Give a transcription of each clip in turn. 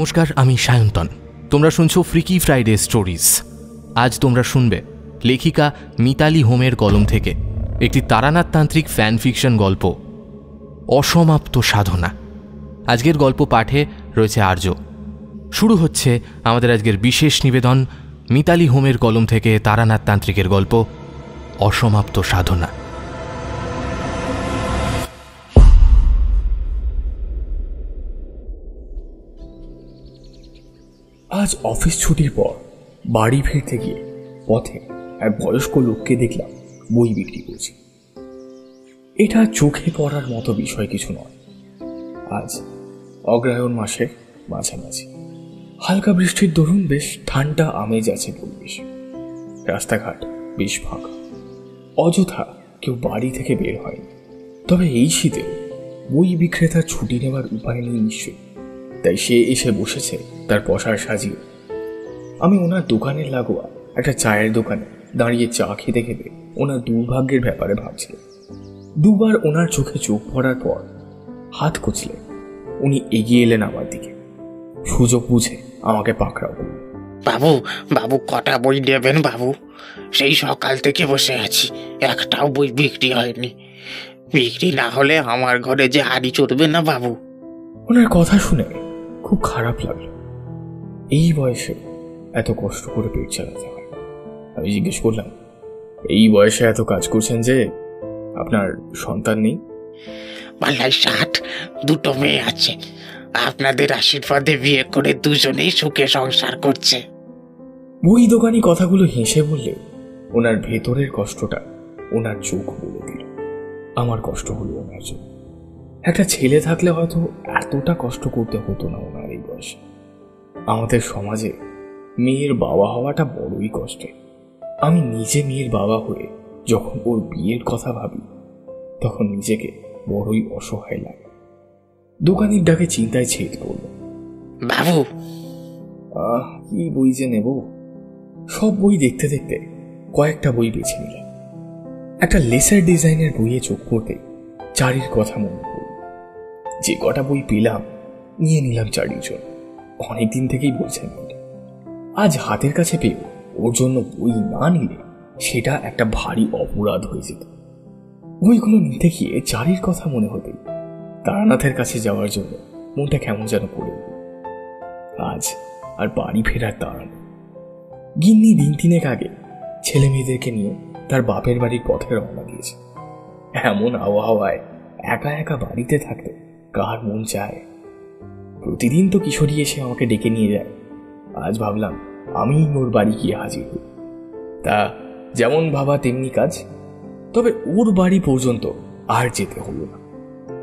নমস্কার, আমি সায়ন্তন। তোমরা শুনছো ফ্রিকি ফ্রাইডে স্টোরিজ। আজ তোমরা শুনবে লেখিকা মিতালি হোমের কলম থেকে একটি তারানাথ তান্ত্রিক ফ্যান ফিকশন গল্প, অসমাপ্ত সাধনা। আজকের গল্প পাঠে রয়েছে আর্য। শুরু হচ্ছে আমাদের আজকের বিশেষ নিবেদন, মিতালি হোমের কলম থেকে তারানাথ তান্ত্রিকের গল্প অসমাপ্ত সাধনা। আজ অফিস ছুটির পর বাড়ি ফিরতে গিয়ে পথে এক বয়স্ক লোককে দেখলাম বই বিক্রি করছি। এটা চোখে পড়ার মতো বিষয় কিছু নয়। আজ অগ্রহায়ণ মাসের মাঝামাঝি, হালকা বৃষ্টির দরুন বেশ ঠান্ডা আমেজ আছে পরিবেশে। রাস্তাঘাট বেশ ফাঁকা, অযথা কেউ বাড়ি থেকে বের হয়নি। তবে এই শীতে বই বিক্রেতার ছুটি নেওয়ার উপায় নেই নিশ্চয়ই, তাই সে এসে বসেছে তার বসার সাজিয়ে। আমি ওনার দোকানের লাগোয়া একটা চায়ের দোকানে দাঁড়িয়ে চা খেতে খেতে ওনার দুর্ভাগ্যের ব্যাপারে ভাবছিলাম। দুবার ওনার চোখে চোখ পড়ার পর হাত কুচলে উনি এগিয়ে এলেন আমার দিকে। সুযোগ বুঝে আমাকে পাকড়াও করলেন। বাবু বাবু কটা বই নেবেন বাবু? সেই সকাল থেকে বসে আছি, একটাও বই বিক্রি হয়নি। বিক্রি না হলে আমার ঘরে যে হাড়ি চড়বে না বাবু। ওনার কথা শুনে খুব খারাপ লাগলো। এই বয়সে এত কষ্ট করে পেট চালাতে হয়। আমি জিজ্ঞেস করলাম, এই বয়সে এত কাজ করছেন যে, আপনার সন্তান নেই? পাল্লায় 60, দুটো মেয়ে আছে। আপনাদের আশীর্বাদে বিয়ে করে দুজনেই সুখে সংসার করছে। বই দোকানি কথাগুলো হেসে বললে ওনার ভেতরের কষ্টটা ওনার চোখ বলে দিল। আমার কষ্ট হলো ওনার জন্য। একটা ছেলে থাকলে হয়তো এতটা কষ্ট করতে হতো না ওনার এই বয়সে। আমাদের সমাজে মেয়ের বাবা হওয়াটা বড়ই কষ্টের। আমি নিজে মেয়ের বাবা হয়ে যখন ওর বিয়ের কথা ভাবি, তখন নিজেকে বড়ই অসহায় লাগে। দোকানির ডাকে চিন্তায় ছেদ পড়ল। বাবু কি বই যে নেব? সব বই দেখতে দেখতে কয়েকটা বই বেছে নিলাম। একটা লেসার ডিজাইনের বইয়ে চোখ পড়তে চারির কথা মনে পড়ল। যে কটা বই পেলাম নিয়ে নিলাম চারির জন্য। অনেকদিন থেকেই বলছেন আজ হাতের কাছে পেয়ে ওর জন্য বই না নিলে সেটা একটা ভারী অপরাধ হয়ে যেত। বইগুলো নিতে গিয়ে চারির কথা মনে হতে তারানাথের কাছে যাওয়ার জন্য মনটা কেমন যেন করে উঠল। আজ আর বাড়ি ফেরার তাড়া নেই। গিন্নি দিন তিনেক আগে ছেলে মেয়েদেরকে নিয়ে তার বাপের বাড়ির পথে রওনা দিয়েছে। এমন আবহাওয়ায় একা একা বাড়িতে থাকতে কার মন চায়? প্রতিদিন তো কিশোরী এসে আমাকে ডেকে নিয়ে যায়। আজ ভাবলাম আমি ওর বাড়ি গিয়ে হাজির হই। তা যেমন ভাবা তেমনি কাজ। তবে ওর বাড়ি পর্যন্ত আর যেতে হলো না।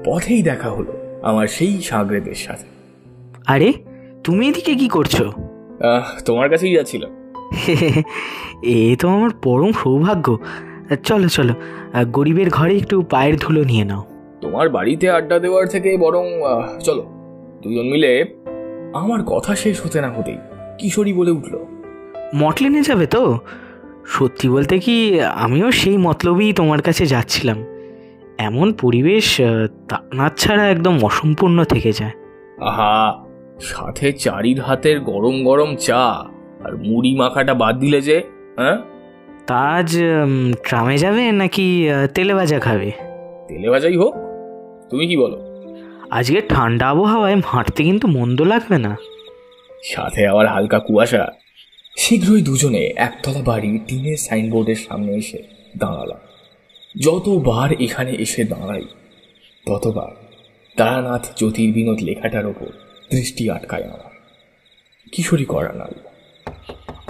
পথেই দেখা হলো আমার সেই সাগরেদের সাথে। আরে তুমি এদিকে কি করছো? তোমার কাছেই যাচ্ছিলাম। এ তো আমার পরম সৌভাগ্য। চলো চলো, গরিবের ঘরে একটু পায়ের ধুলো নিয়ে নাও। তোমার বাড়িতে আড্ডা দেওয়ার থেকে বরং চলো দুজন মিলে। আমার কথা শেষ হতে না হতেই কিশোরী বলে উঠল, মটলেনে যাবে তো? সত্যি বলতে কি, আমিও সেই মতলবেই তোমার কাছে যাচ্ছিলাম। এমন পরিবেশ তারানাথ ছাড়া একদম অসম্পূর্ণ থেকে যায়। আহা, সাথে চারির হাতের গরম গরম চা আর মুড়ি মাখাটা বাদ দিলে যে। হ্যাঁ, তা আজ ট্রামে যাবে নাকি তেলে ভাজা খাবে? তেলে ভাজাই হোক, তুমি কি বলো? আজকে ঠান্ডা আবহাওয়ায় হাঁটতে কিন্তু মন্দ লাগবে না। সাথে আবার হালকা কুয়াশা। শীঘ্রই দুজনে একতলা বাড়ির টিনের সাইনবোর্ডের সামনে এসে দাঁড়ালাম। যতবার এখানে এসে দাঁড়াই ততবার তারানাথ জ্যোতির্বিনোদ লেখাটার ওপর দৃষ্টি আটকায় আমার। কিশোরী করা নাড়ল।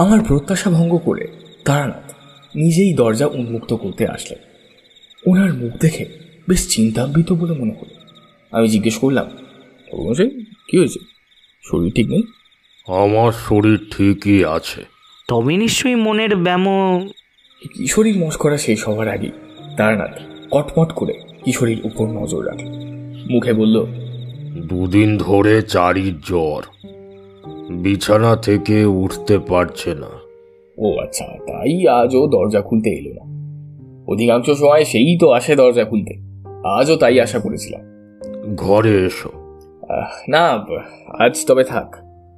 আমার প্রত্যাশা ভঙ্গ করে তারানাথ নিজেই দরজা উন্মুক্ত করতে আসলেন। ওনার মুখ দেখে বেশ চিন্তান্বিত বলে মনে হলো। আমি জিজ্ঞেস করলাম, কি হয়েছে? শরীর ঠিক নেই? আমার শরীর ঠিকই আছে। তবে নিশ্চয়ই মনের ব্যামো। কিশোরীর মস্করা শেষ হওয়ার আগে তারানাথ কটমট করে কিশোরীর উপর নজর রাখল। মুখে বলল, 2 দিন ধরে চারির জ্বর, বিছানা থেকে উঠতে পারছে না। ও আচ্ছা, তাই আজও দরজা খুলতে এলো না। অধিকাংশ সময় সেই তো আসে দরজা খুলতে। আজও তাই আশা করেছিলাম। ঘরে এসো। না, আজ তবে থাক।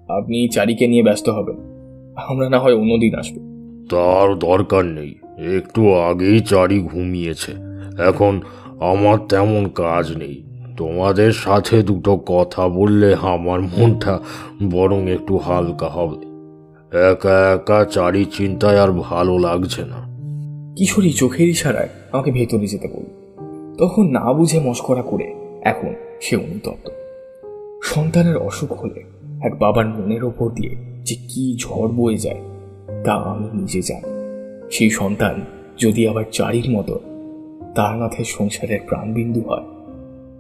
আপনি চারিকে নিয়ে ব্যস্ত হবেন, আমরা না হয় অন্যদিন আসবো। তার দরকার নেই, একটু আগেই চারি ঘুমিয়েছে। এখন আমার তেমন কাজ নেই। তোমাদের সাথে দুটো কথা বললে আমার মনটা বরং একটু হালকা হবে। একা একা চারি চিন্তায় আর ভালো লাগছে না। কিশোরী চোখের ইশারায় আমাকে ভেতরে যেতে বলল। তখন না বুঝে মস্করা করে এখন সে অনুতপ্ত। সন্তানের অসুখ হলে এক বাবার মনের ওপর দিয়ে যে কি ঝড় বয়ে যায় তা আমি নিজে জানি। সেই সন্তান যদি আবার চারির মতো তারানাথের সংসারের প্রাণবিন্দু হয়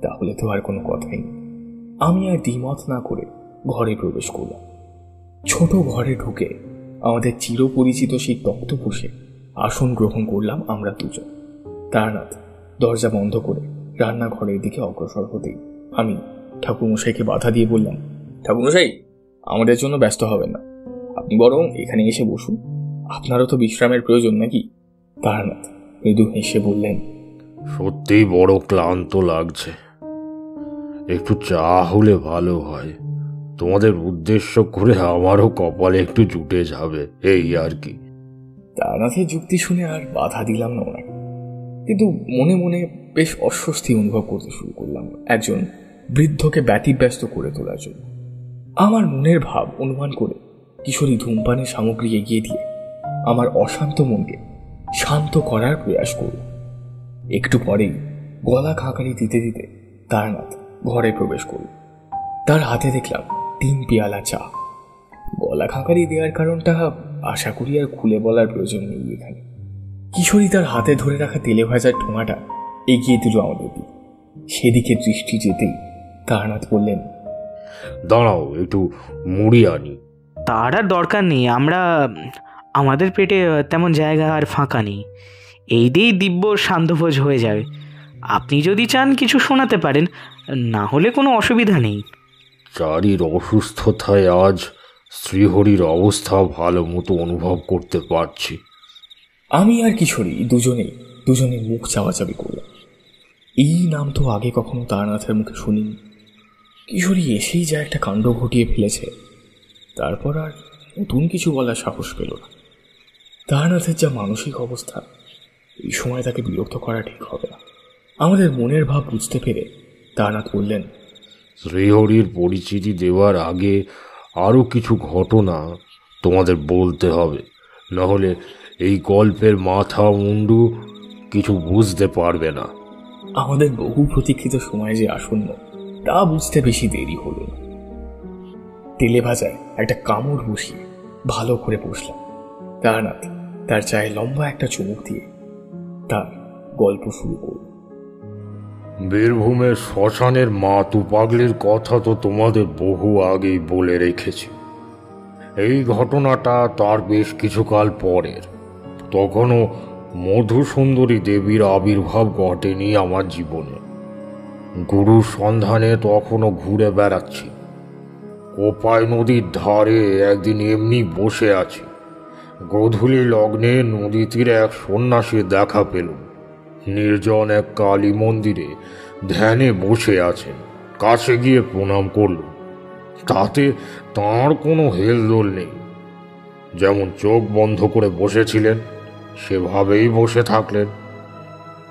তাহলে তো আর কোনো কথাই নেই। আমি আর দ্বিমত না করে ঘরে প্রবেশ করলাম। ছোট ঘরে ঢুকে আমাদের চিরপরিচিত সেই তক্তপোষে আসন গ্রহণ করলাম আমরা দুজন। তারানাথ দরজা বন্ধ করে রান্নাঘরের দিকে অগ্রসর হতেই আমি ঠাকুরমশাইকে বাধা দিয়ে বললাম, ঠাকুরমশাই, আমাদের জন্য ব্যস্ত হবেন না, আপনি বরং এখানে এসে বসুন, আপনারও তো বিশ্রামের প্রয়োজন নাকি? তারানাথ মৃদু হেসে বললেন, সত্যিই বড় ক্লান্ত লাগছে, একটু চা হলে ভালো হয়। তোমাদের উদ্দেশ্য করে আমারও কপালে একটু জুটে যাবে, এই আর কি। তারানাথের যুক্তি শুনে আর বাধা দিলাম না ওনাকে, কিন্তু মনে মনে বেশ অস্বস্তি অনুভব করতে শুরু করলাম একজন বৃদ্ধকে ব্যতিব্যস্ত করে তোলার জন্য। আমার মনের ভাব অনুমান করে কিশোরী ধূমপানের সামগ্রী এগিয়ে দিয়ে আমার অশান্ত মনকে শান্ত করার প্রয়াস করল। একটু পরেই গলা খাকারি দিতে দিতে তারানাথ ঘরে প্রবেশ করল। তার হাতে দেখলাম 3 পেয়ালা চা। গলা খাকারি দেওয়ার কারণটা আশা করি আর খুলে বলার প্রয়োজন নেই এখানে। কিশোরী তার হাতে ধরে রাখা তেলে ভাজার ঠোঙাটা এগিয়ে দিল আমাদের দিকে। সেদিকে দৃষ্টি যেতেই তারানাথ বললেন, দাঁড়াও, একটু মুড়ি আনি। তার আর দরকার নেই, আমাদের পেটে তেমন জায়গা আর ফাঁকা নেই, এই দিয়েই দিব্য সান্ধ্যভোজ হয়ে যাবে। আপনি যদি চান কিছু শোনাতে পারেন, না হলে কোনো অসুবিধা নেই। চারির অসুস্থতায় আজ শ্রীহরির অবস্থা ভালো মতো অনুভব করতে পারছি। আমি আর কিশোরী দুজনে মুখ চাওয়াচাবি করলাম। এই নাম তো আগে কখনো তারানাথের মুখে শুনিনি। কিশোরী এসেই যা একটা কাণ্ড ঘটিয়ে ফেলেছে, তারপর আর নতুন কিছু বলার সাহস পেল না। তারানাথের যা মানসিক অবস্থা, এই সময় তাকে বিরক্ত করা ঠিক হবে না। আমাদের মনের ভাব বুঝতে পেরে তারানাথ বললেন, শ্রীহরির পরিচিতি দেওয়ার আগে আরও কিছু ঘটনা তোমাদের বলতে হবে, নাহলে এই গল্পের মাথা মুন্ডু কিছু বুঝতে পারবে না। আমাদের বহু প্রতীক্ষিত সময় যে আসন্ন তা বুঝতে বেশি দেরি হলো না। তেলে ভাজায় একটা কামড় বসিয়ে ভালো করে বসলাম। তারানাথ তার চায়ে লম্বা একটা চুমুক দিয়ে তার গল্প শুরু করল। বীরভূমের শ্মশানের মাতু পাগলির কথা তো তোমাদের বহু আগেই বলে রেখেছি। এই ঘটনাটা তার বেশ কিছুকাল পরের। তখনও মধুসুন্দরী দেবীর আবির্ভাব ঘটেনি আমার জীবনে। গুরুর সন্ধানে তখনও ঘুরে বেড়াচ্ছি। কোপাই নদীর ধারে একদিন এমনি বসে আছি। গোধূলি লগ্নে নদী তীরে এক সন্ন্যাসীর দেখা পেলুম। নির্জন এক কালী মন্দিরে ধ্যানে বসে আছেন। কাছে গিয়ে প্রণাম করলুম। তাতে তাঁর কোনো হেলদোল নেই। যেমন চোখ বন্ধ করে বসেছিলেন সেভাবেই বসে থাকলেন।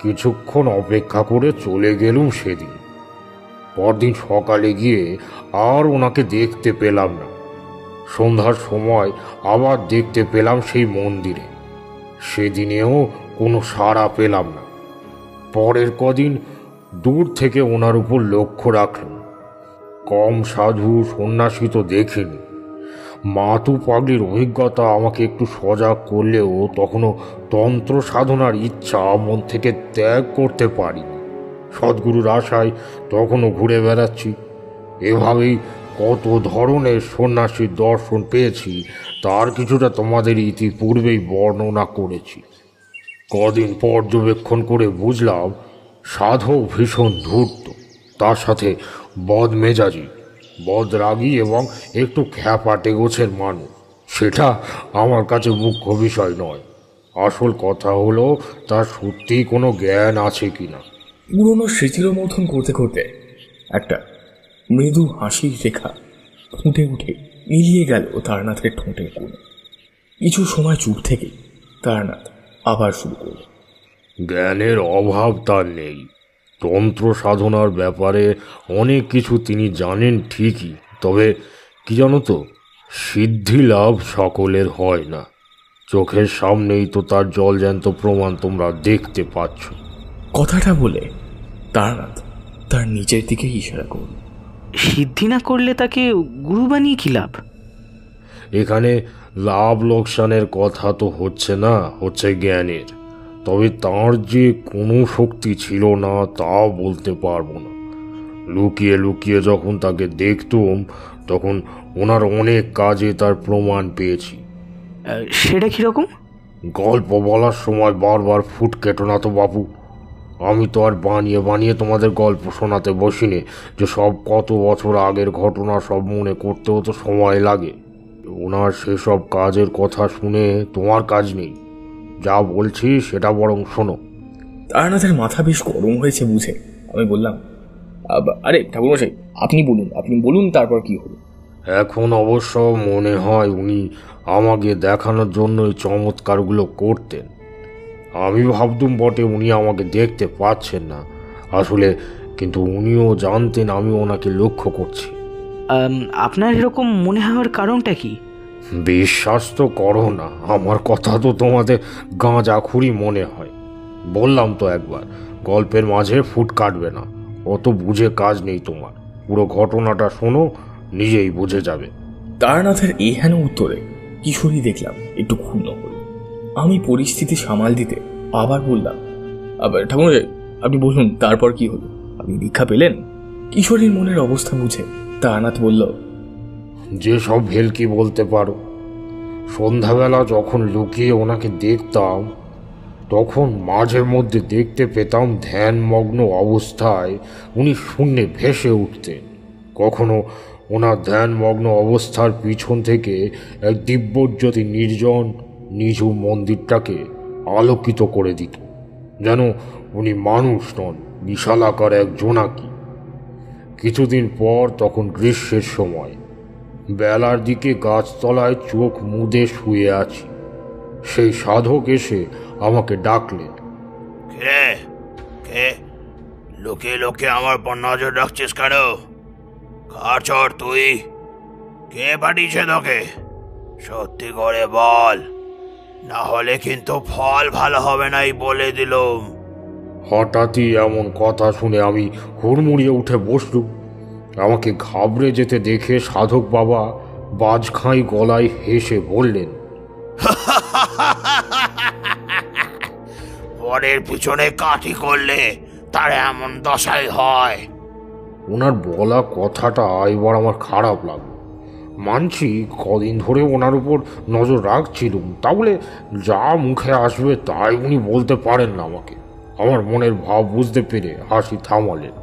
কিছুক্ষণ অপেক্ষা করে চলে গেলুম সেদিন। পরদিন সকালে গিয়ে আর ওনাকে দেখতে পেলাম না। সন্ধ্যার সময় আবার দেখতে পেলাম সেই মন্দিরে। সেদিনেও কোনো সাড়া পেলাম না। পরের কদিন দূর থেকে ওনার উপর লক্ষ্য রাখলাম। কম সাধু সন্ন্যাসী তো দেখিনি। মাতু পাগলির অভিজ্ঞতা আমাকে একটু সজাগ করলেও তখনও তন্ত্র সাধনার ইচ্ছা মন থেকে ত্যাগ করতে পারিনি। সদ্গুরুর আশায় তখনও ঘুরে বেড়াচ্ছি। এভাবেই কত ধরনের সন্ন্যাসীর দর্শন পেয়েছি তার কিছুটা তোমাদের ইতিপূর্বেই বর্ণনা করেছি। কদিন পর্যবেক্ষণ করে বুঝলাম সাধক ভীষণ ধূর্ত, তার সাথে বদমেজাজি, বদরাগী এবং একটু খ্যাপাটে গোছের মানুষ। সেটা আমার কাছে মুখ্য বিষয় নয়। আসল কথা হলো তার সত্যিই কোনো জ্ঞান আছে কিনা। পুরনো স্মৃতিরোমন্থন করতে করতে একটা মৃদু হাসির রেখা ফুটে উঠে মিলিয়ে গেল তারানাথের ঠোঁটের কোণে। কিছু সময় চুপ থেকে তারানাথ আবার শুরু করল। জ্ঞানের অভাব তার নেই। তন্ত্র সাধনার ব্যাপারে অনেক কিছু তিনি জানেন ঠিকই, তবে কি জানো তো, সিদ্ধি লাভ সকলের হয় না। চোখের সামনেই তো তার জলজ্যান্ত প্রমাণ তোমরা দেখতে পাচ্ছ। কথাটা বলে তারানাথ তার নিচের দিকে ইশারা করল। সিদ্ধি না করলে তাকে গুরু বানিয়ে কি লাভ? এখানে লাভ লোকসানের কথা তো হচ্ছে না, হচ্ছে জ্ঞানের। তবে তার যে কোনো শক্তি ছিল না তা বলতে পারবো না। লুকিয়ে লুকিয়ে যখন তাকে দেখতুম তখন ওনার অনেক কাজে তার প্রমাণ পেয়েছি। সেটা কীরকম? গল্প বলার সময় বারবার ফুট কেটো না তো বাবু। আমি তো আর বানিয়ে বানিয়ে তোমাদের গল্প শোনাতে বসিনি যে সব কত বছর আগের ঘটনা সব মনে করতেও তো সময় লাগে। ওনার সেসব কাজের কথা শুনে তোমার কাজ নেই। যা বলছি সেটা বরং শোনো। তারানাথের মাথা বেশ গরম হয়েছে বুঝে আমি বললাম, আরে ঠাকুরমশাই, আপনি বলুন তারপর কি হলো? এখন অবশ্য মনে হয় উনি আমাকে দেখানোর জন্য এই চমৎকারগুলো করতেন। আমি ভাবতুম বটে উনি আমাকে দেখতে পাচ্ছেন না আসলে, কিন্তু উনিও জানতেন আমি ওনাকে লক্ষ্য করছি। আপনার এরকম মনে হওয়ার কারণটা কি? বিশ্বাস তো করো না, আমার কথা তো তোমাদের গাঁজাখুরি মনে হয়। বললাম তো একবার, গল্পের মাঝে ফুট কাটবে না। অত বুঝে কাজ নেই তোমার। পুরো ঘটনাটা শোনো, নিজেই বুঝে যাবে। তারানাথের এহেন উত্তরে কিশোরী দেখলাম একটু ক্ষুণ্ণ হল। আমি পরিস্থিতি সামাল দিতে আবার বললাম, ঠাকুরমশাই আপনি বলুন তারপর কি হলো? আপনি দীক্ষা পেলেন? কিশোরীর মনের অবস্থা বুঝে তারানাথ বলল, যে সব ভেলকি বলতে পারো। সন্ধ্যাবেলা যখন লুকিয়ে ওনাকে দেখতাম তখন মাঝে মধ্যে দেখতে পেতাম ধ্যানমগ্ন অবস্থায় উনি শূন্যে ভেসে উঠতেন। কখনো ওনার ধ্যানমগ্ন অবস্থার পিছন থেকে এক দিব্যজ্যোতি নির্জন নিঝুম মন্দিরটাকে আলোকিত করে দিত, যেন উনি মানুষ নন, বিশালাকার এক জোনাকি। কিছুদিন পর তখন গ্রীষ্মের সময় বেলার দিকে গাছতলায় চোখ মুদে শুয়ে আছি। সেই সাধক এসে আমাকে ডাকলেন। কে কে লোকে লোকে আমার পর নজর রাখছিস কেন? কার চর তুই? কে পাঠিয়েছে তোকে? সত্যি করে বল, না হলে কিন্তু ফল ভালো হবে নাই বলে দিলুম। হঠাৎই এমন কথা শুনে আমি হুড়মুড়িয়ে উঠে বসলুম। আমাকে ঘাবড়ে যেতে দেখে সাধক বাবা বাজখাঁই গলায় হেসে বললেন, পরের পিছনে কাঠি করলে তার এমন দশাই হয়। ওনার বলা কথাটা এবার আমার খারাপ লাগলো। মানছি কদিন ধরে ওনার উপর নজর রাখছিলুম, তাহলে যা মুখে আসবে তাই উনি বলতে পারেন না আমাকে। আমার মনের ভাব বুঝতে পেরে হাসি থামালেন।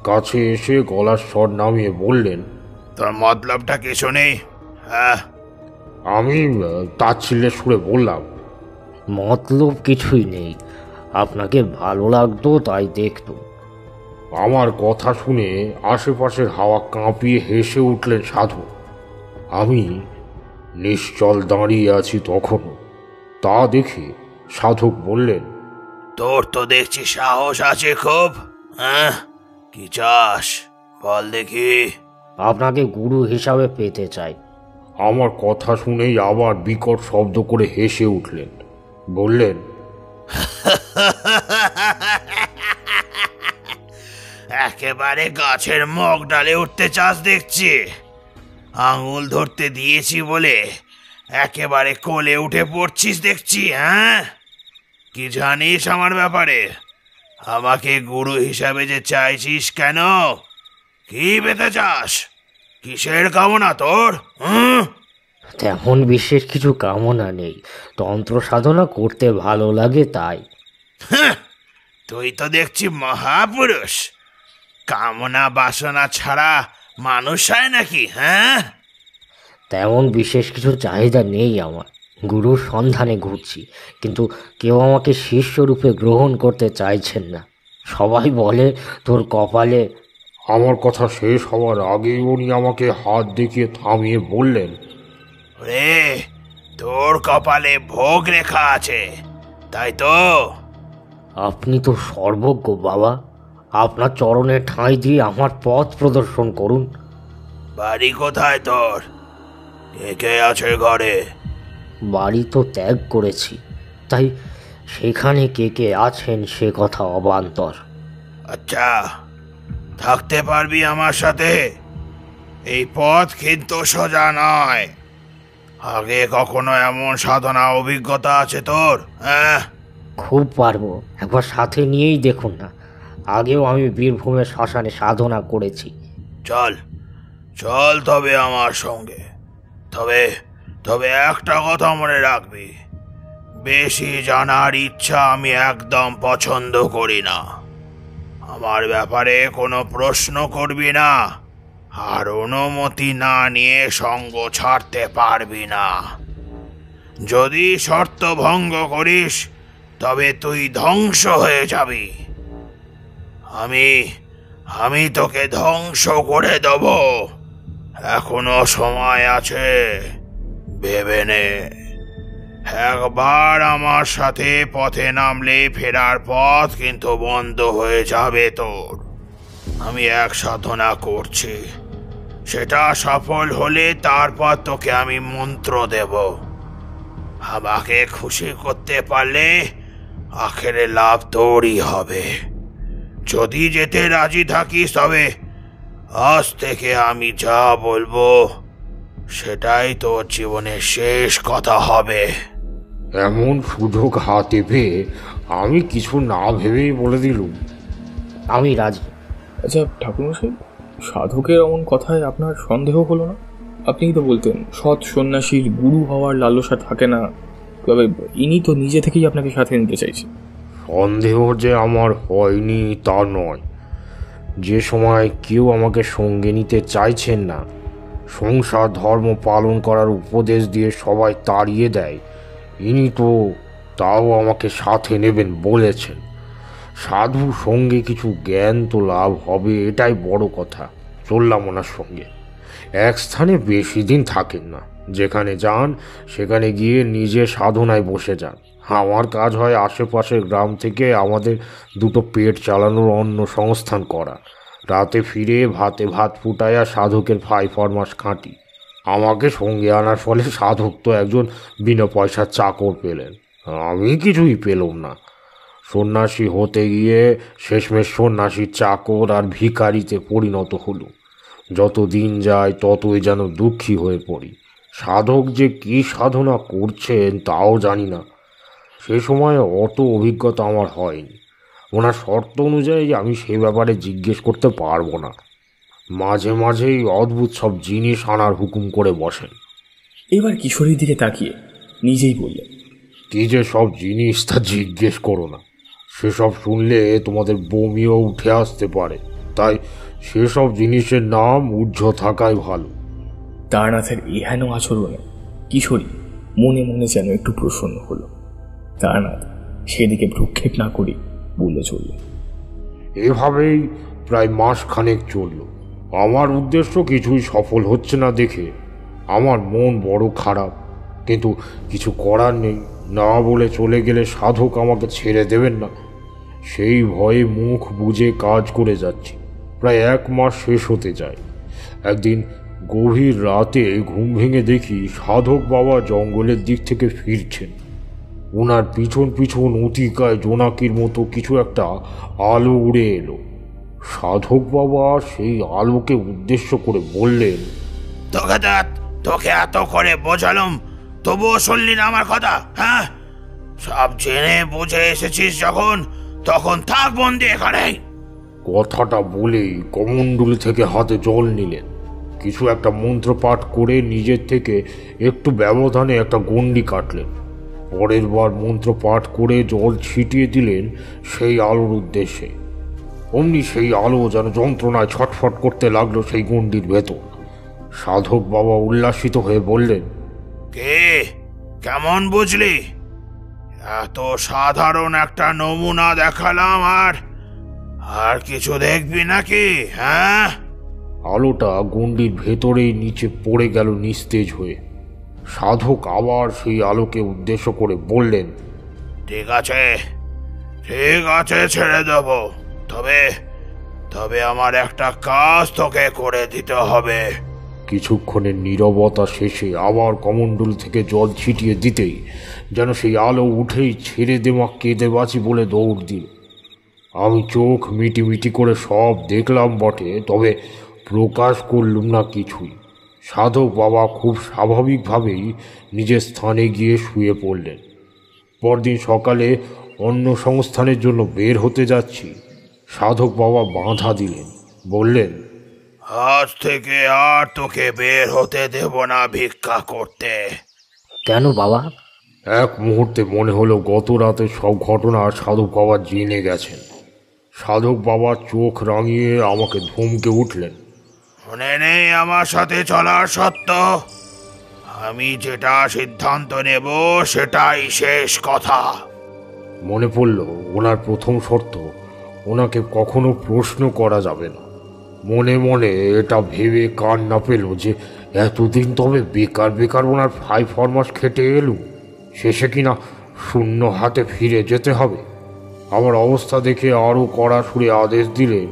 কাছে এসে গলার স্বর নামিয়ে বললেন, তোর মতলবটা কি শুনি? হ্যাঁ। আমি তাচ্ছিল্যের সুরে বললাম, মতলব কিছুই নেই, আপনাকে ভালো লাগতো তাই দেখতো। আমার কথা শুনে আশেপাশের হাওয়া কাঁপিয়ে হেসে উঠলেন সাধু। আমি নিশ্চল দাঁড়িয়ে আছি তখনও। তা দেখে সাধক বললেন, তোর তো দেখছি সাহস আছে খুব। হ্যাঁ, কি চাস বল দেখি। আপনাকে গুরু হিসাবে পেতে চাই। আমার কথা শুনেই আবার বিকট শব্দ করে হেসে উঠলেন। বললেন, একেবারে গাছের মগ ডালে উঠতে চাস দেখছি। আঙুল ধরতে দিয়েছি বলে একেবারে কোলে উঠে পড়ছিস দেখছি। হ্যাঁ, কি জানিস আমার ব্যাপারে? আমাকে গুরু হিসাবে যে চাইছিস কেন? কি পেতে চাস? কিসের কামনা তোর? তেমন বিশেষ কিছু কামনা নেই, তন্ত্র সাধনা করতে ভালো লাগে তাই। তুই তো দেখছি মহাপুরুষ। কামনা বাসনা ছাড়া মানুষ হয় নাকি? হ্যাঁ, তেমন বিশেষ কিছু চাহিদা নেই আমার। গুরুর সন্ধানে ঘুরছি, কিন্তু কেউ আমাকে শিষ্যরূপে গ্রহণ করতে চাইছেন না। সবাই বলে তোর কপালে আমার কথা শেষ হওয়ার আগেই উনি আমাকে হাত দেখিয়ে থামিয়ে বললেন, রে, তোর কপালে ভোগ লেখা আছে, তাই তো? আপনি তো সর্বজ্ঞ বাবা, আপনার চরণে ঠাঁই দিয়ে আমার পথ প্রদর্শন করুন। বাড়ি কোথায় তোর? কে কে আছে ঘরে? বাড়ি তো ত্যাগ করেছি, তাই সেখানে কে কে আছেন সে কথা অবান্তর। আচ্ছা, থাকতে পারবি আমার সাথে? এই পথ কিন্তু সোজা নয়। আগে কখনো এমন সাধনা অভিজ্ঞতা আছে তোর? হ্যাঁ, খুব পারবো, একবার সাথে নিয়েই দেখুন না। আগেও আমি বীরভূমের শ্মশানে সাধনা করেছি। চল চল তবে আমার সঙ্গে। তবে তবে একটা কথা মনে রাখবি, বেশি জানার ইচ্ছা আমি একদম পছন্দ করি না। আমার ব্যাপারে কোনো প্রশ্ন করবি না, আর অনুমতি না নিয়ে সঙ্গ ছাড়তে পারবি না। যদি শর্ত ভঙ্গ করিস তবে তুই ধ্বংস হয়ে যাবি। আমি তোকে ধ্বংস করে দেব। এখনো সময় আছে, ভেবে নে। একবার আমার সাথে পথে নামলে ফেরার পথ কিন্তু বন্ধ হয়ে যাবে তোর। আমি এক সাধনা করছি, সেটা সফল হলে তারপর তোকে আমি মন্ত্র দেব। আমাকে খুশি করতে পারলে আখেরে লাভ তোরই হবে। যদি যেতে রাজি থাকিস তবে আজ থেকে আমি যা বলবো সেটাই তোর জীবনের শেষ কথা হবে। এমন সুযোগ হাতে পেয়ে আমি কিছু না ভেবেই বলে দিলুম, আমি রাজি। আচ্ছা ঠাকুরমশাই, সাধকের এমন কথায় আপনার সন্দেহ হলো না? আপনিই তো বলতেন সৎ সন্ন্যাসীর গুরু হওয়ার লালসা থাকে না, তবে ইনি তো নিজে থেকেই আপনাকে সাথে নিতে চাইছেন। সন্দেহ যে আমার হয়নি তা নয়। যে সময় কেউ আমাকে সঙ্গে নিতে চাইছেন না, সংসার ধর্ম পালন করার উপদেশ দিয়ে সবাই তাড়িয়ে দেয়, ইনি তো তাও আমাকে সাথে নেবেন বলেছেন। সাধু সঙ্গে কিছু জ্ঞান তো লাভ হবে, এটাই বড় কথা। চললাম ওনার সঙ্গে। এক স্থানে বেশি দিন থাকেন না, যেখানে যান সেখানে গিয়ে নিজে সাধনায় বসে যান। আমার কাজ হয় আশেপাশের গ্রাম থেকে আমাদের দুটো পেট চালানোর অন্য সংস্থান করা। রাতে ফিরে ভাতে ভাত ফুটাইয়া সাধকের ফাই ফরমাস খাঁটি। আমাকে সঙ্গে আনার ফলে সাধক তো একজন বিনা পয়সার চাকর পেলেন, আমি কিছুই পেলাম না। সন্ন্যাসী হতে গিয়ে শেষমেশ সন্ন্যাসীর চাকর আর ভিখারিতে পরিণত হলো। যত দিন যায় ততই যেন দুঃখী হয়ে পড়ি। সাধক যে কী সাধনা করছেন তাও জানি না। সে সময় অত অভিজ্ঞতা আমার হয়নি। ওনার শর্ত অনুযায়ী আমি সে ব্যাপারে জিজ্ঞেস করতে পারবো না। মাঝে মাঝেই অদ্ভুত সব জিনিস আনার হুকুম করে বসেন। এবার কিশোরীর দিকে তাকিয়ে নিজেই বললেন, কি যে সব জিনিস তা জিজ্ঞেস করো না। সেসব শুনলে তোমাদের বমিও উঠে আসতে পারে, তাই সেসব জিনিসের নাম ঊর্ধ্ব থাকাই ভালো। তারানাথের এহেন আচরণে কিশোরী মনে মনে যেন একটু প্রসন্ন হলো। তারানাথ সেদিকে ভ্রুক্ষেপ না করে বলে চলল, এভাবেই প্রায় মাস খানেক চলল। আমার উদ্দেশ্য কিছুই সফল হচ্ছে না দেখে আমার মন বড় খারাপ, কিন্তু কিছু করার নেই। না বলে চলে গেলে সাধক আমাকে ছেড়ে দেবেন না, সেই ভয়ে মুখ বুজে কাজ করে যাচ্ছি। প্রায় 1 মাস শেষ হতে যায়। একদিন গভীর রাতে ঘুম ভেঙে দেখি সাধক বাবা জঙ্গলের দিক থেকে ফিরছেন। ওনার পিছন পিছন অতিকায় জোনাকির মতো কিছু একটা আলো উড়ে এলো। সাধক বাবা সেই আলোকে উদ্দেশ্য করে বললেন, তোকে এত করে বোঝালাম, তবুও শুনলি না আমার কথা? হ্যাঁ, সব জেনে বুঝে এসেছিস যখন, তখন থাক বন্দি এখানে। কথাটা বলেই কমণ্ডলু থেকে হাতে জল নিলেন। কিছু একটা মন্ত্র পাঠ করে নিজের থেকে একটু ব্যবধানে একটা গণ্ডি কাটলেন। পরের বার মন্ত্র পাঠ করে জল ছিটিয়ে দিলেন সেই আলোর উদ্দেশ্যে। অমনি সেই আলো যেন যন্ত্রণায় ছটফট করতে লাগলো সেই গণ্ডির ভেতর। সাধক বাবা উল্লাসিত হয়ে বললেন, কে, কেমন বুঝলি? এত সাধারণ একটা নমুনা দেখালাম আর কিছু দেখবি নাকি? হ্যাঁ, আলোটা গণ্ডির ভেতরেই নিচে পড়ে গেল নিস্তেজ হয়ে। সাধক আবার সেই আলোকে উদ্দেশ্য করে বললেন, ঠিক আছে, ঠিক আছে, ছেড়ে দেব। তবে তবে আমার একটা কাজ তোকে করে দিতে হবে। কিছুক্ষণের নীরবতা শেষে আবার কমণ্ডল থেকে জল ছিটিয়ে দিতেই যেন সেই আলো উঠেই ছেড়ে দেওয়া কেঁদে বাঁচি বলে দৌড় দিল। আমি চোখ মিটি মিটি করে সব দেখলাম বটে, তবে প্রকাশ করলুম না কিছুই। সাধক বাবা খুব স্বাভাবিকভাবেই নিজের স্থানে গিয়ে শুয়ে পড়লেন। পরদিন সকালে অন্য সংস্থানের জন্য বের হতে যাচ্ছি। সাধক বাবা বাধা দিলেন, বললেন, আজ থেকে আর তোকে বের হতে দেব না ভিক্ষা করতে। কেন বাবা? এক মুহূর্তে মনে হলো গত রাতে সব ঘটনা সাধক বাবা জেনে গেছেন। সাধক বাবা চোখ রাঙিয়ে আমাকে ধমকে উঠলেন, মনে নেই আমার সাথে চলার সত্য? আমি যেটা সিদ্ধান্ত নেব সেটাই শেষ কথা। মনে পড়ল ওনার প্রথম শর্ত, ওনাকে কখনো প্রশ্ন করা যাবে না। মনে মনে এটা ভেবে কান না পেল যে এতদিন তবে বেকার বেকার ওনার ফাই ফরমাস খেটে এলুম, শেষে কিনা শূন্য হাতে ফিরে যেতে হবে। আমার অবস্থা দেখে আরও কড়া সুরে আদেশ দিলেন,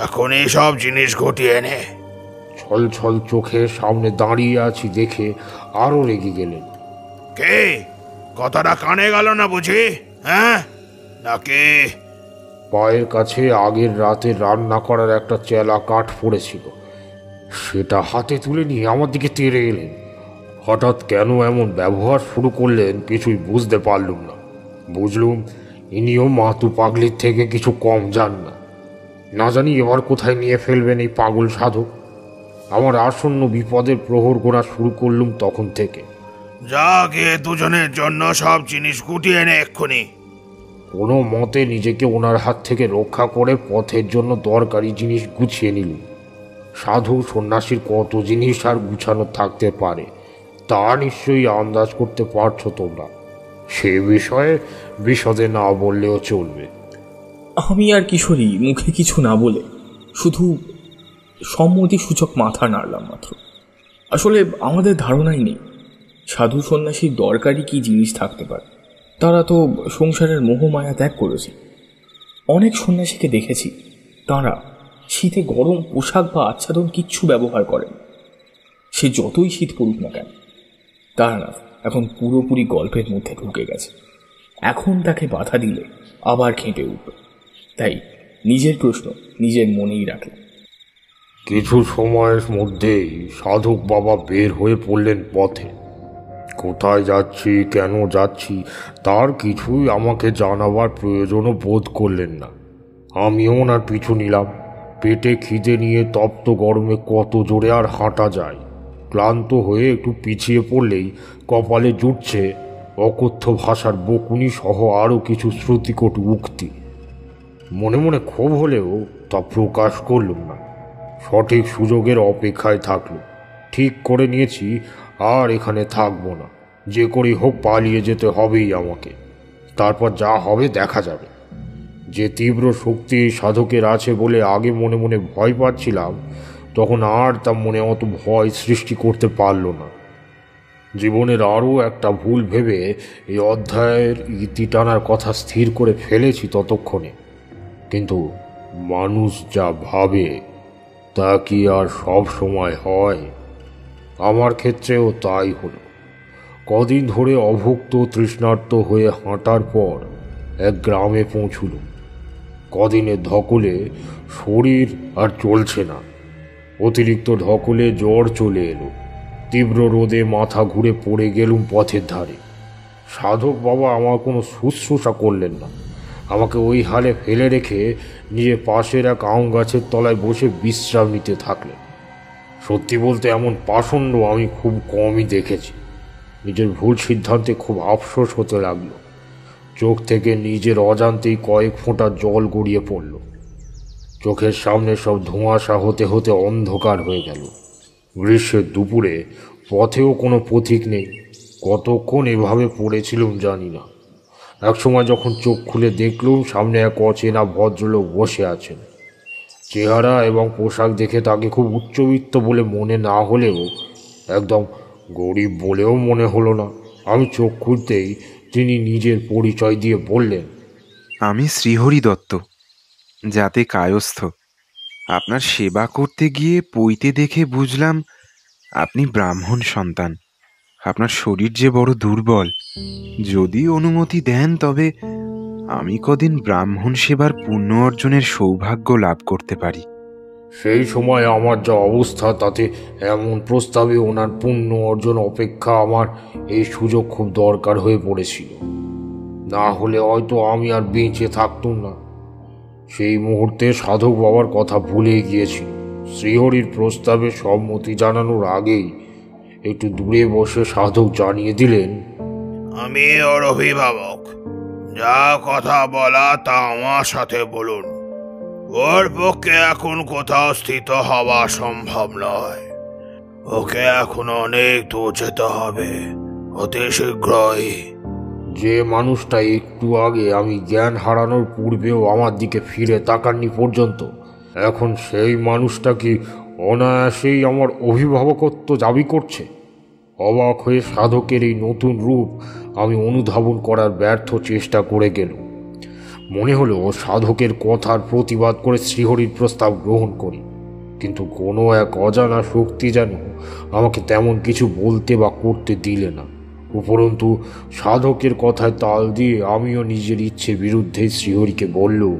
এখনই সব জিনিস ঘটিয়ে নে। ছল ছল চোখে সামনে দাঁড়িয়ে আছি দেখে আরও রেগে গেলেন। কে? কথাটা কানে গেল না বুঝি? হ্যাঁ, নাকি? পায়ের কাছে আগের রাতে রান্না করার একটা চেলা কাঠ পড়েছিল, সেটা হাতে তুলে নিয়ে আমার দিকে তেড়ে এলেন। হঠাৎ কেন এমন ব্যবহার শুরু করলেন কিছুই বুঝতে পারলুম না। বুঝলুম ইনিও মাতু পাগলির থেকে কিছু কম যান না। না জানি এবার কোথায় নিয়ে ফেলবেন এই পাগল সাধক। আমার আসন্ন বিপদের প্রহর গোনা শুরু করলুম তখন থেকে। যা গিয়ে দুজনের জন্য সব জিনিস গুটিয়ে নে এক্ষুনি। কোনো মতে নিজেকে ওনার হাত থেকে রক্ষা করে পথের জন্য দরকারি জিনিস গুছিয়ে নিলুম। সাধু সন্ন্যাসীর কত জিনিস আর গুছানো থাকতে পারে তা নিশ্চয়ই আন্দাজ করতে পারছো তোমরা। সে বিষয়ে বিশদে না বললেও চলবে। আমি আর কিশোরী মুখে কিছু না বলে শুধু সম্মতি সূচক মাথা নাড়লাম মাত্র। আসলে আমাদের ধারণাই নেই সাধু সন্ন্যাসীর দরকারি কি জিনিস থাকতে পারে। তারা তো সংসারের মোহমায়া ত্যাগ করেছে। অনেক সন্ন্যাসীকে দেখেছি তারা শীতে গরম পোশাক বা আচ্ছাদন কিচ্ছু ব্যবহার করেন। সে যতই শীত পড়ুক না কেন, তারা না এখন পুরোপুরি গল্পের মধ্যে ঢুকে গেছে। এখন তাকে বাধা দিলে আবার খেঁটে উঠবে। তাই নিজের প্রশ্ন নিজের মনেই রাখলাম। কিছু সময়ের মধ্যেই সাধক বাবা বের হয়ে পড়লেন পথে। কোথায় যাচ্ছি, কেন যাচ্ছি তার কিছুই আমাকে জানাবার প্রয়োজনও বোধ করলেন না। আমিও ওনার পিছু নিলাম। পেটে খিদে নিয়ে তপ্ত গরমে কত জোরে আর হাঁটা যায়। ক্লান্ত হয়ে একটু পিছিয়ে পড়লেই কপালে জুটছে অকথ্য ভাষার বকুনি সহ আরও কিছু শ্রুতিকটু উক্তি। মনে মনে ক্ষোভ হলেও তা প্রকাশ করলুম না। সঠিক সুযোগের অপেক্ষায় থাকলো। ঠিক করে নিয়েছি আর এখানে থাকবো না। যে করেই হোক পালিয়ে যেতে হবেই আমাকে। তারপর যা হবে দেখা যাবে। যে তীব্র শক্তি সাধকের আছে বলে আগে মনে মনে ভয় পাচ্ছিলাম, তখন আর তা মনে অত ভয় সৃষ্টি করতে পারল না। জীবনের আরও একটা ভুল ভেবে এই অধ্যায়ের ইতি টানার কথা স্থির করে ফেলেছি ততক্ষণে। কিন্তু মানুষ যা ভাবে তা কি আর সব সময় হয়? আমার ক্ষেত্রেও তাই হলো। কদিন ধরে অভুক্ত তৃষ্ণার্ত হয়ে হাঁটার পর এক গ্রামে পৌঁছলুম। কদিনের ধকলে শরীর আর চলছে না। অতিরিক্ত ধকলে জ্বর চলে এলো। তীব্র রোদে মাথা ঘুরে পড়ে গেলুম পথের ধারে। সাধক বাবা আমার কোনো শুশ্রূষা করলেন না। আমাকে ওই হালে ফেলে রেখে নিজে পাশের এক আম গাছের তলায় বসে বিশ্রাম নিতে থাকলেন। সত্যি বলতে এমন পাষণ্ড আমি খুব কমই দেখেছি। নিজের ভুল সিদ্ধান্তে খুব আফসোস হতে লাগলো। চোখ থেকে নিজের অজান্তেই কয়েক ফোঁটা জল গড়িয়ে পড়ল। চোখের সামনে সব ধোঁয়াশা হতে হতে অন্ধকার হয়ে গেল। গ্রীষ্মের দুপুরে পথেও কোনো পথিক নেই। কতক্ষণ এভাবে পড়েছিলুম জানি না। একসময় যখন চোখ খুলে দেখলুম সামনে এক অচেনা ভদ্রলোক বসে আছেন। চেহারা এবং পোশাক দেখে তাকে খুব উচ্চবিত্ত বলে মনে না হলেও একদম গরিব বলেও মনে হলো না। আমি চোখ খুলতেই তিনি নিজের পরিচয় দিয়ে বললেন, আমি শ্রীহরি দত্ত, যাতে কায়স্থ। আপনার সেবা করতে গিয়ে পইতে দেখে বুঝলাম আপনি ব্রাহ্মণ সন্তান। আপনার শরীর যে বড় দুর্বল, যদি অনুমতি দেন তবে আমি কদিন ব্রাহ্মণ সেবার পুণ্য অর্জনের সৌভাগ্য লাভ করতে পারি। সেই সময় আমার যা অবস্থা তাতে এমন প্রস্তাবে ওনার পুণ্য অর্জন অপেক্ষা আমার এই সুযোগ খুব দরকার হয়ে পড়েছিল। না হলে হয়তো আমি আর বেঁচে থাকতুম না। সেই মুহূর্তে সাধক বাবার কথা ভুলে গিয়েছিল। শ্রীহরির প্রস্তাবে সম্মতি জানানোর আগেই একটু দূরে বসে সাধক জানিয়ে দিলেন, আমি ওর অভিভাবক। যা কথা বলা তা আমার সাথে বলুন। ওর পক্ষে এখন কোথাও স্থিত হওয়া সম্ভব নয়। ওকে এখন অনেক দূর যেতে হবে, অতি শীঘ্রই। যে মানুষটা একটু আগে আমি জ্ঞান হারানোর পূর্বেও আমার দিকে ফিরে তাকাননি পর্যন্ত, এখন সেই মানুষটা কি অনায়াসেই আমার অভিভাবকত্ব দাবি করছে? অবাক হয়ে সাধকের এই নতুন রূপ আমি অনুধাবন করার ব্যর্থ চেষ্টা করে গেল। মনে হলো সাধকের কথার প্রতিবাদ করে শ্রীহরির প্রস্তাব গ্রহণ করি, কিন্তু কোনো এক অজানা শক্তি যেন আমাকে তেমন কিছু বলতে বা করতে দিলে না। উপরন্তু সাধকের কথায় তাল দিয়ে আমিও নিজের ইচ্ছে বিরুদ্ধে শ্রীহরিকে বললুম,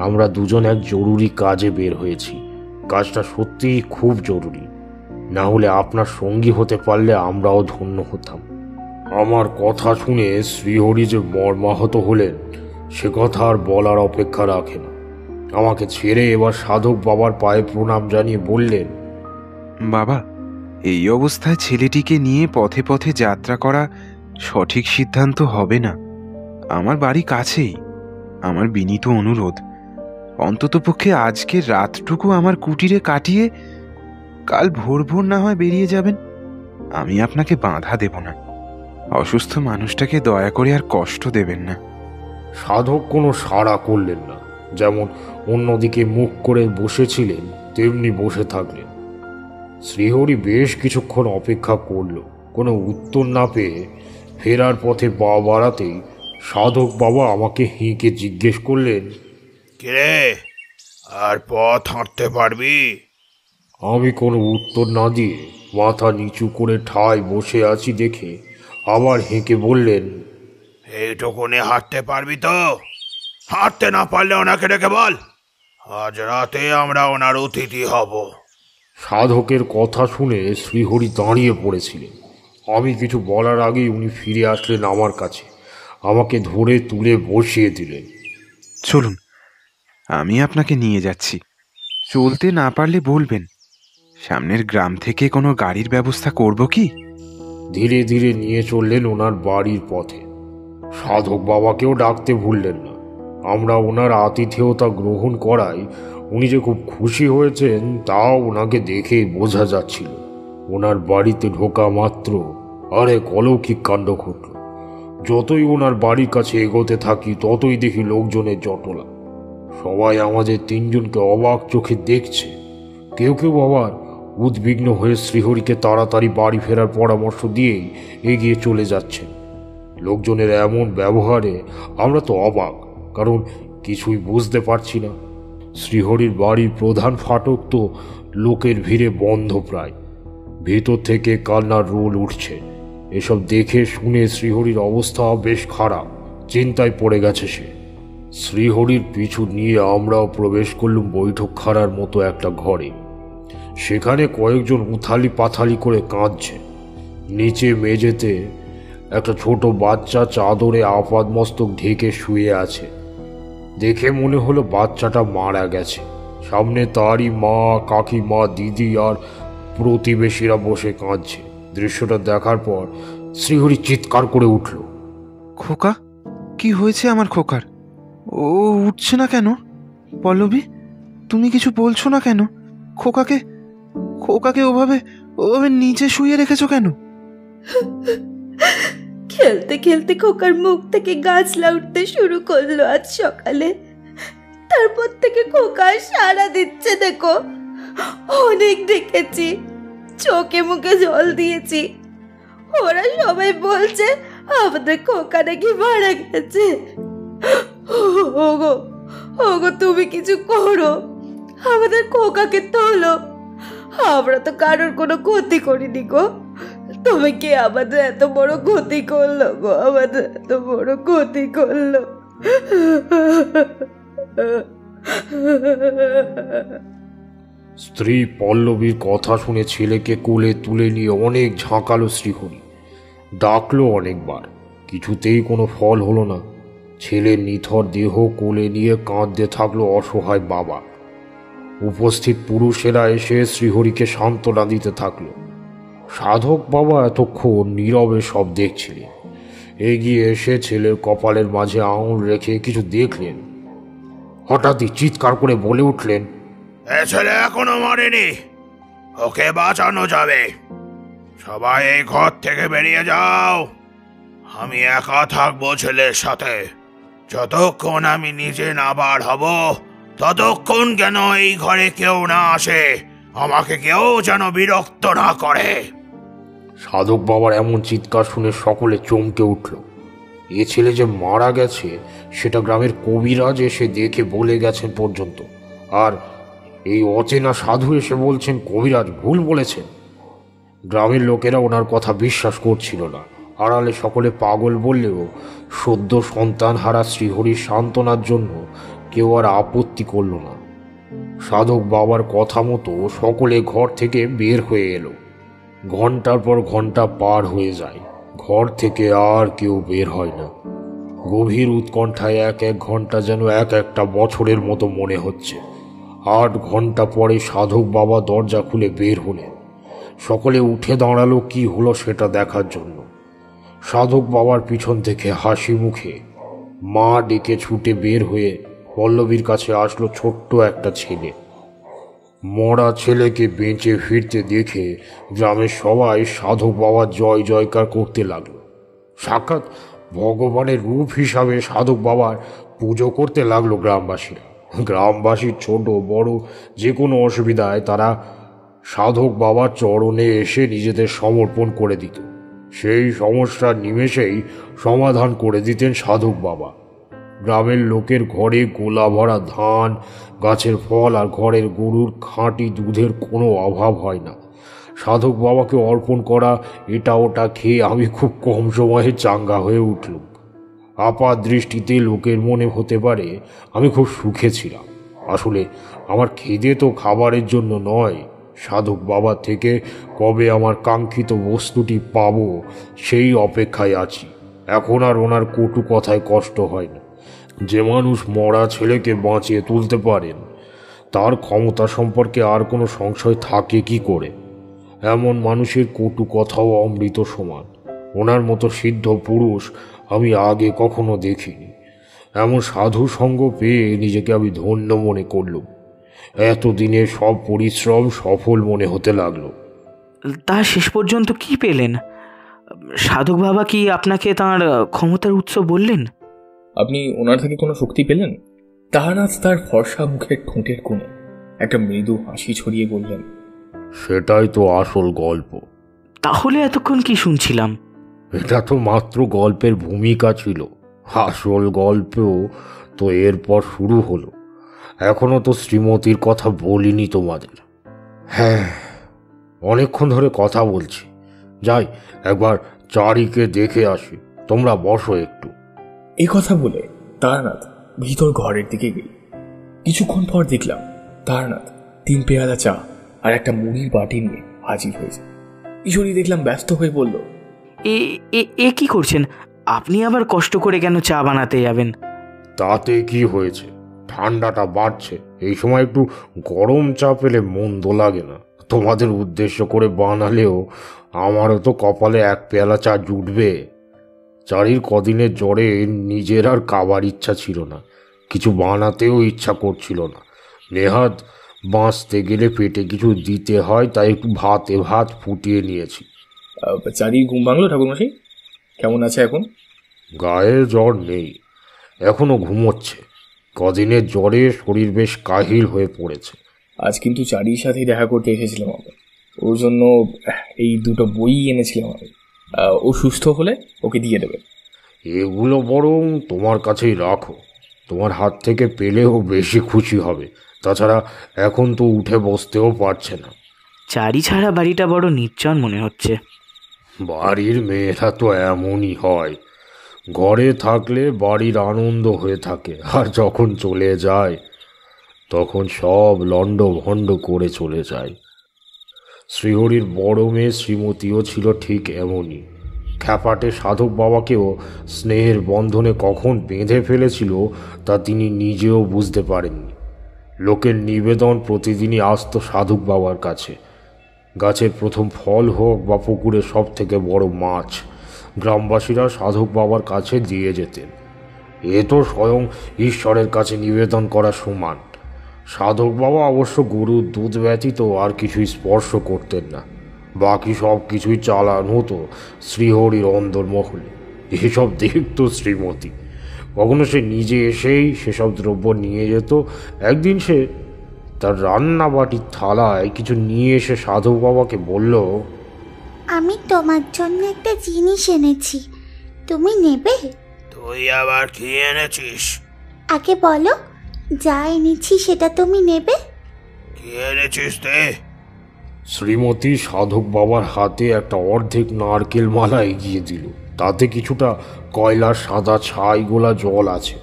আমরা দুজন এক জরুরি কাজে বের হয়েছি। কাজটা সত্যিই খুব জরুরি, না হলে আপনার সঙ্গী হতে পারলে আমরাও ধন্য হতাম। আমার কথা শুনে শ্রীহরি যে মর্মাহত হলেন সে কথা আর বলার অপেক্ষা রাখে না। আমাকে ছেড়ে এবার সাধক বাবার পায়ে প্রণাম জানিয়ে বললেন, বাবা, এই অবস্থায় ছেলেটিকে নিয়ে পথে পথে যাত্রা করা সঠিক সিদ্ধান্ত হবে না। আমার বাড়ি কাছেই। আমার বিনীত অনুরোধ, অন্ততপক্ষে আজকের রাতটুকু আমার কুটিরে কাটিয়ে কাল ভোর ভোর না হয় বেরিয়ে যাবেন। আমি আপনাকে বাধা দেব না। অসুস্থ মানুষটাকে দয়া করে আর কষ্ট দেবেন না। সাধক কোনো সাড়া করলেন না। যেমন অন্যদিকে মুখ করে বসেছিলেন তেমনি বসে থাকলেন। শ্রীহরি বেশ কিছুক্ষণ অপেক্ষা করল। কোনো উত্তর না পেয়ে ফেরার পথে পা বাড়াতেই সাধক বাবা আমাকে হেঁকে জিজ্ঞেস করলেন, কিরে, আর পথ হাঁটতে পারবি? আমি কোনো উত্তর না দিয়ে মাথা নিচু করে ঠায় বসে আছি দেখে আবার হেঁকে বললেন, এইটুকুনি হাঁটতে পারবি তো? হাঁটতে না পারলে ওনাকে ডেকে বল, আজ রাতে আমরা ওনার অতিথি হব। সাধকের কথা শুনে শ্রীহরি দাঁড়িয়ে পড়েছিলেন। আমি কিছু বলার আগেই উনি ফিরে আসলেন আমার কাছে। আমাকে ধরে তুলে বসিয়ে দিলেন। চলুন, আমি আপনাকে নিয়ে যাচ্ছি। চলতে না পারলে বলবেন। সামনের গ্রাম থেকে কোনো গাড়ির ব্যবস্থা করব কি? ধীরে ধীরে নিয়ে চললেন ওনার বাড়ির পথে। সাধক বাবাকেও ডাকতে ভুললেন না। আমরা ওনার আতিথেয়তা গ্রহণ করায় উনি যে খুব খুশি হয়েছেন তাও ওনাকে দেখেই বোঝা যাচ্ছিল। ওনার বাড়িতে ঢোকা মাত্র আরে অলৌকিক কাণ্ড ঘটল। যতই ওনার বাড়ির কাছে এগোতে থাকি ততই দেখি লোকজনের জটলা। সবাই আমাদের তিনজনকে অবাক চোখে দেখছে। কেউ কেউ আবার উদ্বিগ্ন হয়ে শ্রীহরিকে তাড়াতাড়ি বাড়ি ফেরার পরামর্শ দিয়েই এগিয়ে চলে যাচ্ছেন। লোকজনের এমন ব্যবহারে আমরা তো অবাক, কারণ কিছুই বুঝতে পারছি না। শ্রীহরির বাড়ির প্রধান ফাটক তো লোকের ভিড়ে বন্ধ প্রায়। ভেতর থেকে কান্নার রোল উঠছে। এসব দেখে শুনে শ্রীহরির অবস্থা বেশ খারাপ। চিন্তায় পড়ে গেছে সে। শ্রীহরির পিছু নিয়ে আমরাও প্রবেশ করলুম বৈঠকখানার মতো একটা ঘরে। সেখানে কয়েকজন উথালি পাথালি করে কাঁদছে। নিচে মেঝেতে একটা ছোট বাচ্চা চাদরে আপাদমস্তক ঢেকে শুয়ে আছে। দেখে মনে হলো বাচ্চাটা মারা গেছে। সামনে তারই মা, কাকিমা, দিদি আর প্রতিবেশীরা বসে কাঁদছে। দৃশ্যটা দেখার পর শ্রীহরি চিৎকার করে উঠল, খোকা, কি হয়েছে আমার খোকার? ও উঠছে না কেন? পল্লবী, তুমি কিছু বলছো না কেন? খোকাকে ওভাবে নিচে শুয়ে রেখেছো কেন? খেলতে খেলতে খোকার মুখ থেকে গাছলা উঠতে শুরু করলো আজ সকালে। তারপর থেকে খোকা সাড়া দিচ্ছে দেখো। অনেক দেখেছি, চোখে মুখে জল দিয়েছি। ওরা সবাই বলছে আমাদের খোকা নাকি মারা গেছে। ওগো ওগো, তুমি কিছু করো, আমাদের খোকাকে তোলো। আমরা তো কারোর কোনো ক্ষতি করিনি গো। তুমি কি আমাদের এত বড় ক্ষতি করলো গো? আমাদের এত বড় ক্ষতি করলো। স্ত্রী পল্লবীর কথা শুনে ছেলেকে কোলে তুলে নিয়ে অনেক ঝাঁকালো শ্রীহরি। ডাকলো অনেকবার, কিছুতেই কোনো ফল হলো না। ছেলের নিথর দেহ কোলে নিয়ে কাঁদতে থাকলো অসহায় বাবা। উপস্থিত পুরুষেরা এসে শ্রীহরিকে সান্ত্বনা দিতে থাকলো। সাধক বাবা এতক্ষণ নীরবে সব দেখছিলেন। এগিয়ে এসে ছেলের কপালের মাঝে আঙুল রেখে কিছু দেখলেন। হঠাৎই চিৎকার করে বলে উঠলেন, এ ছেলে এখনো মরেনি, ওকে বাঁচানো যাবে। সবাই এই ঘর থেকে বেরিয়ে যাও। আমি একা থাকবো ছেলের সাথে। যতক্ষণ আমি নিজে না বার হব ততক্ষণ যেন এই ঘরে কেউ না আসে, আমাকে কেউ যেন বিরক্ত না করে। সাধক বাবার এমন চিৎকার শুনে সকলে চমকে উঠল। এ ছেলে যে মারা গেছে সেটা গ্রামের কবিরাজ এসে দেখে বলে গেছেন পর্যন্ত, আর এই অচেনা সাধু এসে বলছেন কবিরাজ ভুল বলেছেন। গ্রামের লোকেরা ওনার কথা বিশ্বাস করছিল না। আড়ালে সকলে পাগল বললেও সদ্য সন্তান হারা শ্রীহরির সান্ত্বনার জন্য কেউ আর আপত্তি করল না। সাধক বাবার কথা মতো সকলে ঘর থেকে বের হয়ে এলো। ঘন্টার পর ঘন্টা পার হয়ে যায়, ঘর থেকে আর কেউ বের হয় না। গভীর উৎকণ্ঠায় এক এক ঘন্টা যেন এক একটা বছরের মতো মনে হচ্ছে। 8 ঘন্টা পরে সাধক বাবা দরজা খুলে বের হলেন। সকলে উঠে দাঁড়ালো কি হলো সেটা দেখার জন্য। সাধক বাবার পিছন থেকে হাসি মুখে মা ডেকে ছুটে বের হয়ে পল্লবীর কাছে আসলো ছোট্ট একটা ছেলে। মরা ছেলেকে বেঁচে ফিরতে দেখে গ্রামের সবাই সাধক বাবার জয় জয়কার করতে লাগলো। সাক্ষাৎ ভগবানের রূপ হিসাবে সাধক বাবার পুজো করতে লাগলো গ্রামবাসীরা। গ্রামবাসীর ছোট বড় যে কোনো অসুবিধায় তারা সাধক বাবার চরণে এসে নিজেদের সমর্পণ করে দিত। সেই সমস্যার নিমেষেই সমাধান করে দিতেন সাধক বাবা। গ্রামের লোকের ঘরে গোলা ভরা ধান, গাছের ফল আর ঘরের গরুর খাঁটি দুধের কোনো অভাব হয় না। সাধক বাবাকে অর্পণ করা এটা ওটা খেয়ে আমি খুব কম সময়ে চাঙ্গা হয়ে উঠলুম। আপাত দৃষ্টিতে লোকের মনে হতে পারে আমি খুব সুখে ছিলাম। আসলে আমার খিদে তো খাবারের জন্য নয়, সাধক বাবা থেকে কবে আমার কাঙ্ক্ষিত বস্তুটি পাবো সেই অপেক্ষায় আছি। এখন আর ওনার কটু কথায় কষ্ট হয় না। যে মানুষ মরা ছেলেকে বাঁচিয়ে তুলতে পারেন তার ক্ষমতা সম্পর্কে আর কোনো সংশয় থাকে কি করে? এমন মানুষের কটু কথাও অমৃত সমান। ওনার মতো সিদ্ধ পুরুষ আমি আগে কখনো দেখিনি। এমন সাধু সঙ্গ পেয়ে নিজেকে আমি ধন্য মনে করলুম। এতদিনের সব পরিশ্রম সফল মনে হতে লাগলো। তা শেষ পর্যন্ত কি পেলেন? সাধক বাবা কি আপনাকে তাঁর ক্ষমতার উৎস বললেন? আপনি ওনার থেকে কোনো শক্তি পেলেন? তাহানাথ তার ফর্সা মুখের ঠোঁটের কোণে একটা মৃদু হাসি ছড়িয়ে বললেন, সেটাই তো আসল গল্প। তাহলে এতক্ষণ কি শুনছিলাম? এটা তো মাত্র গল্পের ভূমিকা ছিল, আসল গল্পও তো এরপর শুরু হলো। এখনো তো শ্রীমতীর কথা বলিনি তোমাদের। হ্যাঁ, অনেকক্ষণ ধরে কথা বলছি, যাই একবার চারিকে দেখে আসি। তোমরা বসো একটু। এই কথা বলে তারানাথ ভিতর ঘরের দিকে গেল। কিছুক্ষণ পর দেখলাম তারানাথ 3 পেয়ালা চা আর একটা মুড়ির বাটি নিয়ে হাজির হয়েছে। কিশোরী দেখলাম ব্যস্ত হয়ে বলল, এ কি করছেন? আপনি আবার কষ্ট করে কেন চা বানাতে যাবেন? তাতে কি হয়েছে, ঠান্ডাটা বাড়ছে, এই সময় একটু গরম চা পেলে মন্দ লাগে না। তোমাদের উদ্দেশ্য করে বানালেও আমারও তো কপালে 1 পেয়ালা চা জুটবে। চারির কদিনের জ্বরে নিজের আর খাবার ইচ্ছা ছিল না, কিছু বানাতেও ইচ্ছা করছিল না। নেহাত বাঁচতে গেলে পেটে কিছু দিতে হয়, তাই একটু ভাত ফুটিয়ে নিয়েছি। চারির ঘুম ভাঙলো ঠাকুরমশাই? কেমন আছে এখন? গায়ে জ্বর নেই, এখনো ঘুমোচ্ছে। কদিনের জ্বরে শরীর বেশ কাহিল হয়ে পড়েছে। আজ কিন্তু চারির সাথেই দেখা করতে এসেছিলাম আমি, ওর জন্য এই দুটো বই এনেছিলাম আমি। ও সুস্থ হলে ওকে দিয়ে দেবে। এগুলো বরং তোমার কাছেই রাখো, তোমার হাত থেকে পেলেও বেশি খুশি হবে। তাছাড়া এখন তো উঠে বসতেও পারছে না। চারি ছাড়া বাড়িটা বড় নির্জন মনে হচ্ছে। বাড়ির মেয়েরা তো এমনই হয়, ঘরে থাকলে বাড়ির আনন্দ হয়ে থাকে, আর যখন চলে যায় তখন সব লণ্ডভণ্ড করে চলে যায়। শ্রীহরির বড় মেয়ে শ্রীমতীও ছিল ঠিক এমনই। খ্যাপাটে সাধক বাবাকেও স্নেহের বন্ধনে কখন বেঁধে ফেলেছিল তা তিনি নিজেও বুঝতে পারেননি। লোকের নিবেদন প্রতিদিনই আসত সাধক বাবার কাছে। গাছের প্রথম ফল হোক বা পুকুরের সব থেকে বড় মাছ, গ্রামবাসীরা সাধক বাবার কাছে দিয়ে যেতেন। এ তো স্বয়ং ঈশ্বরের কাছে নিবেদন করা সমান। সাধক বাবা অবশ্য গরুর দুধ ব্যতীত আর কিছুই স্পর্শ করতেন না। বাকি সব কিছুই চালান হতো শ্রীহরির অন্দরমহলে। এসব দেখত শ্রীমতী। কখনো সে নিজে এসেই সেসব দ্রব্য নিয়ে যেত। একদিন সে তার রান্নাবাটির থালায় কিছু নিয়ে এসে সাধক বাবাকে বলল, আমি তোমার জন্য একটা জিনিস এনেছি, তুমি নেবে? তুই আবার কি এনেছিস? আগে বলো, যা এনেছি সেটা তুমি নেবে? কি এনেছিস তে? শ্রীমতী সাধক বাবার হাতে একটা অর্ধেক নারকেল মালা এগিয়ে দিল। তাতে কিছুটা কয়লার সাদা ছাই গোলা জল আছে।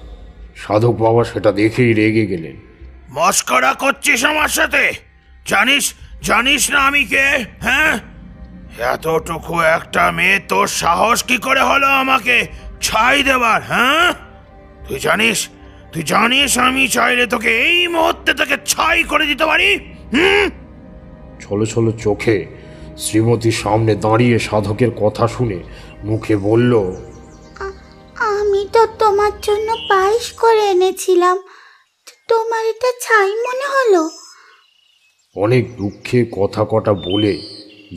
সাধক বাবা সেটা দেখেই রেগে গেলেন। মস্করা করছিস আমার সাথে? জানিস জানিস না আমি কে? হ্যাঁ, এতটুকু একটা মেয়ে, তোর সাহস কি করে হলো আমাকে ছাই দেবার? হ্যাঁ, তুই জানিস আমি চাইলে তোকে এই মুহূর্তে তোকে ছাই করে দিতে পারি। ছলো ছলো চোখে শ্রীমতীর সামনে দাঁড়িয়ে সাধকের কথা শুনে মুখে বলল, আমি তো তোমার জন্য পায়েস করে এনেছিলাম, তোমার এটা ছাই মনে হলো? অনেক দুঃখে কথা কটা বলে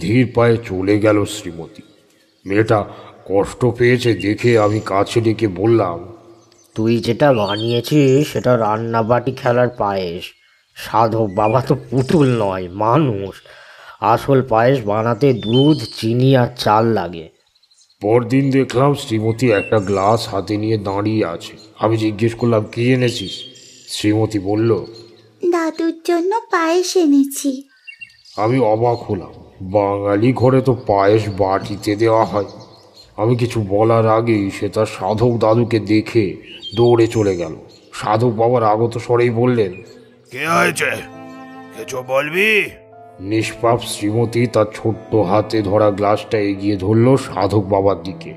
ধীর পায়ে চলে গেল শ্রীমতী। মেয়েটা কষ্ট পেয়েছে দেখে আমি কাছে ডেকে বললাম, তুই যেটা বানিয়েছিস সেটা রান্নাবাটি খেলার পায়েস। সাধক বাবা তো পুতুল নয়, মানুষ। আসল পায়েস বানাতে দুধ, চিনি আর চাল লাগে। পরদিন দেখলাম শ্রীমতী একটা গ্লাস হাতে নিয়ে দাঁড়িয়ে আছে। আমি জিজ্ঞেস করলাম, কি এনেছিস? শ্রীমতী বলল, দাদুর জন্য পায়েস এনেছি। আমি অবাক হলাম। বাঙালি ঘরে তো পায়েস বাটিতে দেওয়া হয়। আমি কিছু বলার আগেই সে তার সাধক দাদুকে দেখে দৌড়ে চলে গেল। সাধক বাবার আগত স্বরেই বললেন, কি হয়েছে, কিছু বলবি? নিষ্পাপ শ্রীমতী তার ছোট্ট হাতে ধরা গ্লাসটা এগিয়ে ধরল সাধক বাবার দিকে।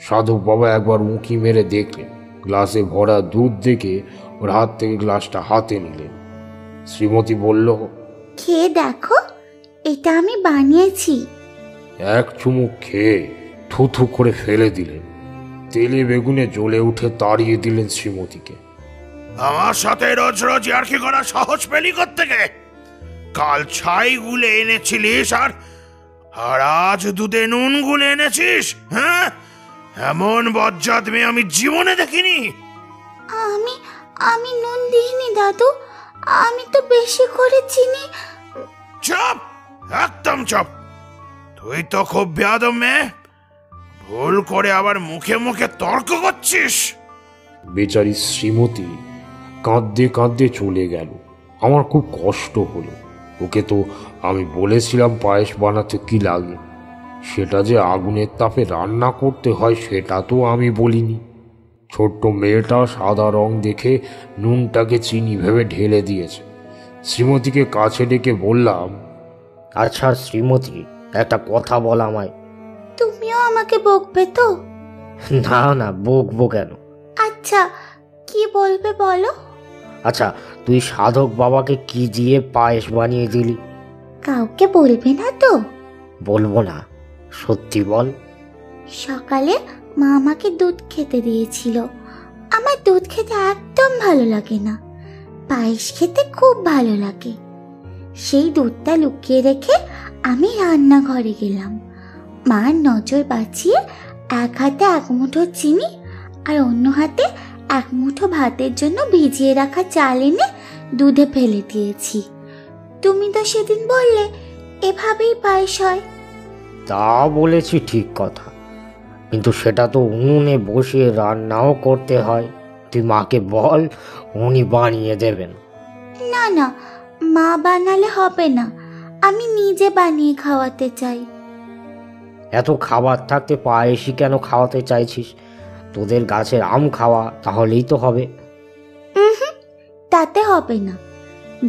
সাধক বাবা একবার উঁকি মেরে দেখলেন। গ্লাসে ভরা দুধ দেখে ওর হাত থেকে গ্লাসটা হাতে নিলেন। শ্রীমতী বলল, খেয়ে দেখো, এটা আমি বানিয়েছি। এক চুমুক খেয়ে থুথু করে ফেলে দিলেন। তেলে বেগুনে জ্বলে উঠে তাড়িয়ে দিলেন শ্রীমতীকে। আমার সাথে রোজ রোজ ইয়ার্কি করার সাহস পেলি কোত্থেকে? কাল ছাই গুলে এনেছিলিস আর আজ দুধে নুন গুলে এনেছিস? হ্যাঁ, এমন বজ্জাত মেয়ে আমি জীবনে দেখিনি। আমি নুন দিইনি দাদু, আমি তো বেশি করে চিনি। চুপ, একদম চুপ। তুই তো খুব বেয়াদব মেয়ে, ভুল করে আবার মুখে মুখে তর্ক করছিস। বেচারি শ্রীমতী কাঁদতে কাঁদতে চলে গেল। আমার খুব কষ্ট হলো। ওকে তো আমি বলেছিলাম পায়েস বানাতে কি লাগে, সেটা যে আগুনের তাপে রান্না করতে হয় সেটা তো আমি বলিনি। ছোট্ট মেয়েটা সাদা রং দেখে নুনটাকে চিনি ভেবে ঢেলে দিয়েছে। শ্রীমতীকে কাছে ডেকে বললাম, আচ্ছা শ্রীমতী, একটা কথা বল আমায়। তুমিও আমাকে বকবে তো? না না, বকবো কেন? আচ্ছা, কি বলবে বলো? আচ্ছা, তুই সাধক বাবাকে কি দিয়ে পায়েস বানিয়ে দিলি? কাউকে বলবে না তো? বলবো না, সত্যি বল। সকালে মা আমাকে দুধ খেতে দিয়েছিল। আমার দুধ খেতে একদম ভালো লাগে না, পায়েস খেতে খুব ভালো লাগে। সেই দুধটা লুকিয়ে রেখে আমি রান্নাঘরে গেলাম। মার নজর বাঁচিয়ে এক হাতে এক মুঠো চিনি আর অন্য হাতে এক মুঠো ভাতের জন্য ভিজিয়ে রাখা চাল এনে দুধে ফেলে দিয়েছি। তুমি তো সেদিন বললে এভাবেই পায়েস হয়। তা বলেছি ঠিক কথা, কিন্তু সেটা তো উনুনে বসিয়ে রান্নাও করতে হয়। তুই মাকে বল, উনি বানিয়ে দেবেন। না না, মা বানালে হবে না, আমি নিজে বানিয়ে খাওয়াতে চাই। এত খাবার থাকতে পায়েসই কেন খাওয়াতে চাইছিস? তোদের গাছের আম খাওয়া, তাহলেই তো হবে। তাতে হবে না,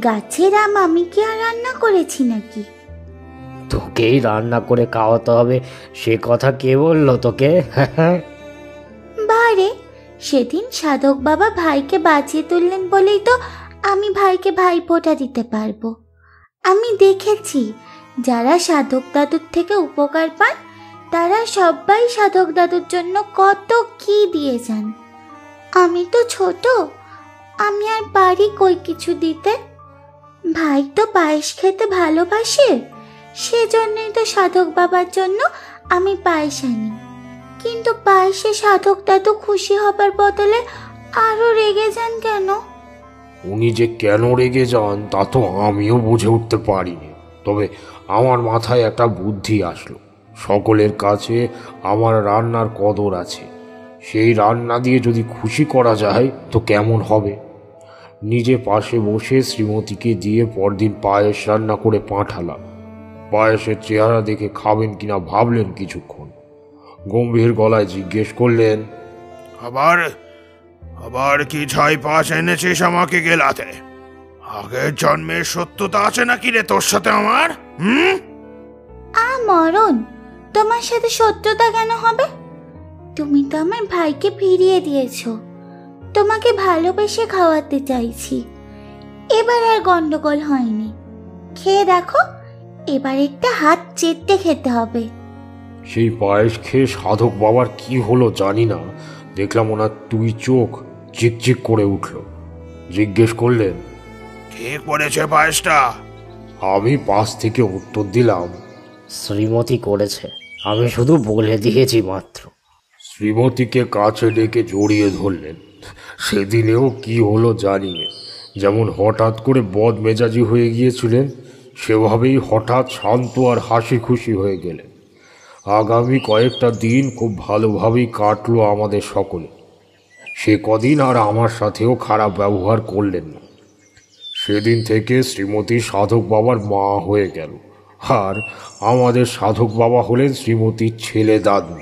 গাছের আম আমি কি আর রান্না করেছি নাকি? তোকেই রান্না করে খাওয়াতে হবে সে কথা কে বললো তোকে? বারে, সেদিন সাধক বাবা ভাইকে বাঁচিয়ে তুললেন বলেই তো আমি ভাইকে ভাইফোঁটা দিতে পারবো। আমি দেখেছি যারা সাধক দাদুর থেকে উপকার পান তারা সবাই সাধক দাদুর জন্য কত কি দিয়ে যান। আমি তো ছোট, আমি আর পারি কই কিছু দিতে। ভাই তো পায়েস খেতে ভালোবাসে, সেজন্যই তো সাধক বাবার জন্য আমি পায়েস আনি। কিন্তু পায়েসে সাধক দাদু খুশি হবার বদলে আরো রেগে যান কেন? উনি যে কেন রেগে যান তা তো আমিও বুঝে উঠতে পারিনি, তবে আমার মাথায় একটা বুদ্ধি আসলো। সকলের কাছে আমার রান্নার কদর আছে, সেই রান্না দিয়ে যদি খুশি করা যায় তো কেমন হবে। নিজে পাশে বসে শ্রীমতীকে দিয়ে পরদিন পায়েস রান্না করে পাঠালাম। পায়েসের চেহারা দেখে খাবেন কিনা ভাবলেন কিছুক্ষণ, গম্ভীর গলায় জিজ্ঞেস করলেন, আবার আবার কি ছাই পাশ এনেছিস আমাকে গেলাতে? আগের জন্মের সত্যতা আছে নাকি রে তোর সাথে আমার? মরণ, তোমার সাথে সত্যতা কেন হবে? তুমি তো আমার ভাইকে ফিরিয়ে দিয়েছো, তোমাকে ভালোবেসে খাওয়াতে চাইছি। এবার আর গন্ডগোল হয়নি, খেয়ে দেখো, এবার একটা হাত চেটে খেতে হবে। সেই পায়েস খেয়ে সাধক বাবার কি হলো জানি না, দেখলাম ওনার দুই চোখ চিকচিক করে উঠল। জিজ্ঞেস করলেন, কে করেছে পায়েসটা? আমি পাশ থেকে উত্তর দিলাম, শ্রীমতী করেছে, আমি শুধু বলে দিয়েছি মাত্র। শ্রীমতীকে কাছে ডেকে জড়িয়ে ধরলেন। সেদিনেও কি হলো জানি না, যেমন হঠাৎ করে বদমেজাজি হয়ে গিয়েছিলেন সেভাবেই হঠাৎ শান্ত আর হাসি খুশি হয়ে গেলেন। আগামী কয়েকটা দিন খুব ভালোভাবেই কাটলো আমাদের সকলে। সে কদিন আর আমার সাথেও খারাপ ব্যবহার করলেন না। সেদিন থেকে শ্রীমতী সাধক বাবার মা হয়ে গেল, আর আমাদের সাধক বাবা হলেন শ্রীমতীর ছেলে দাদু।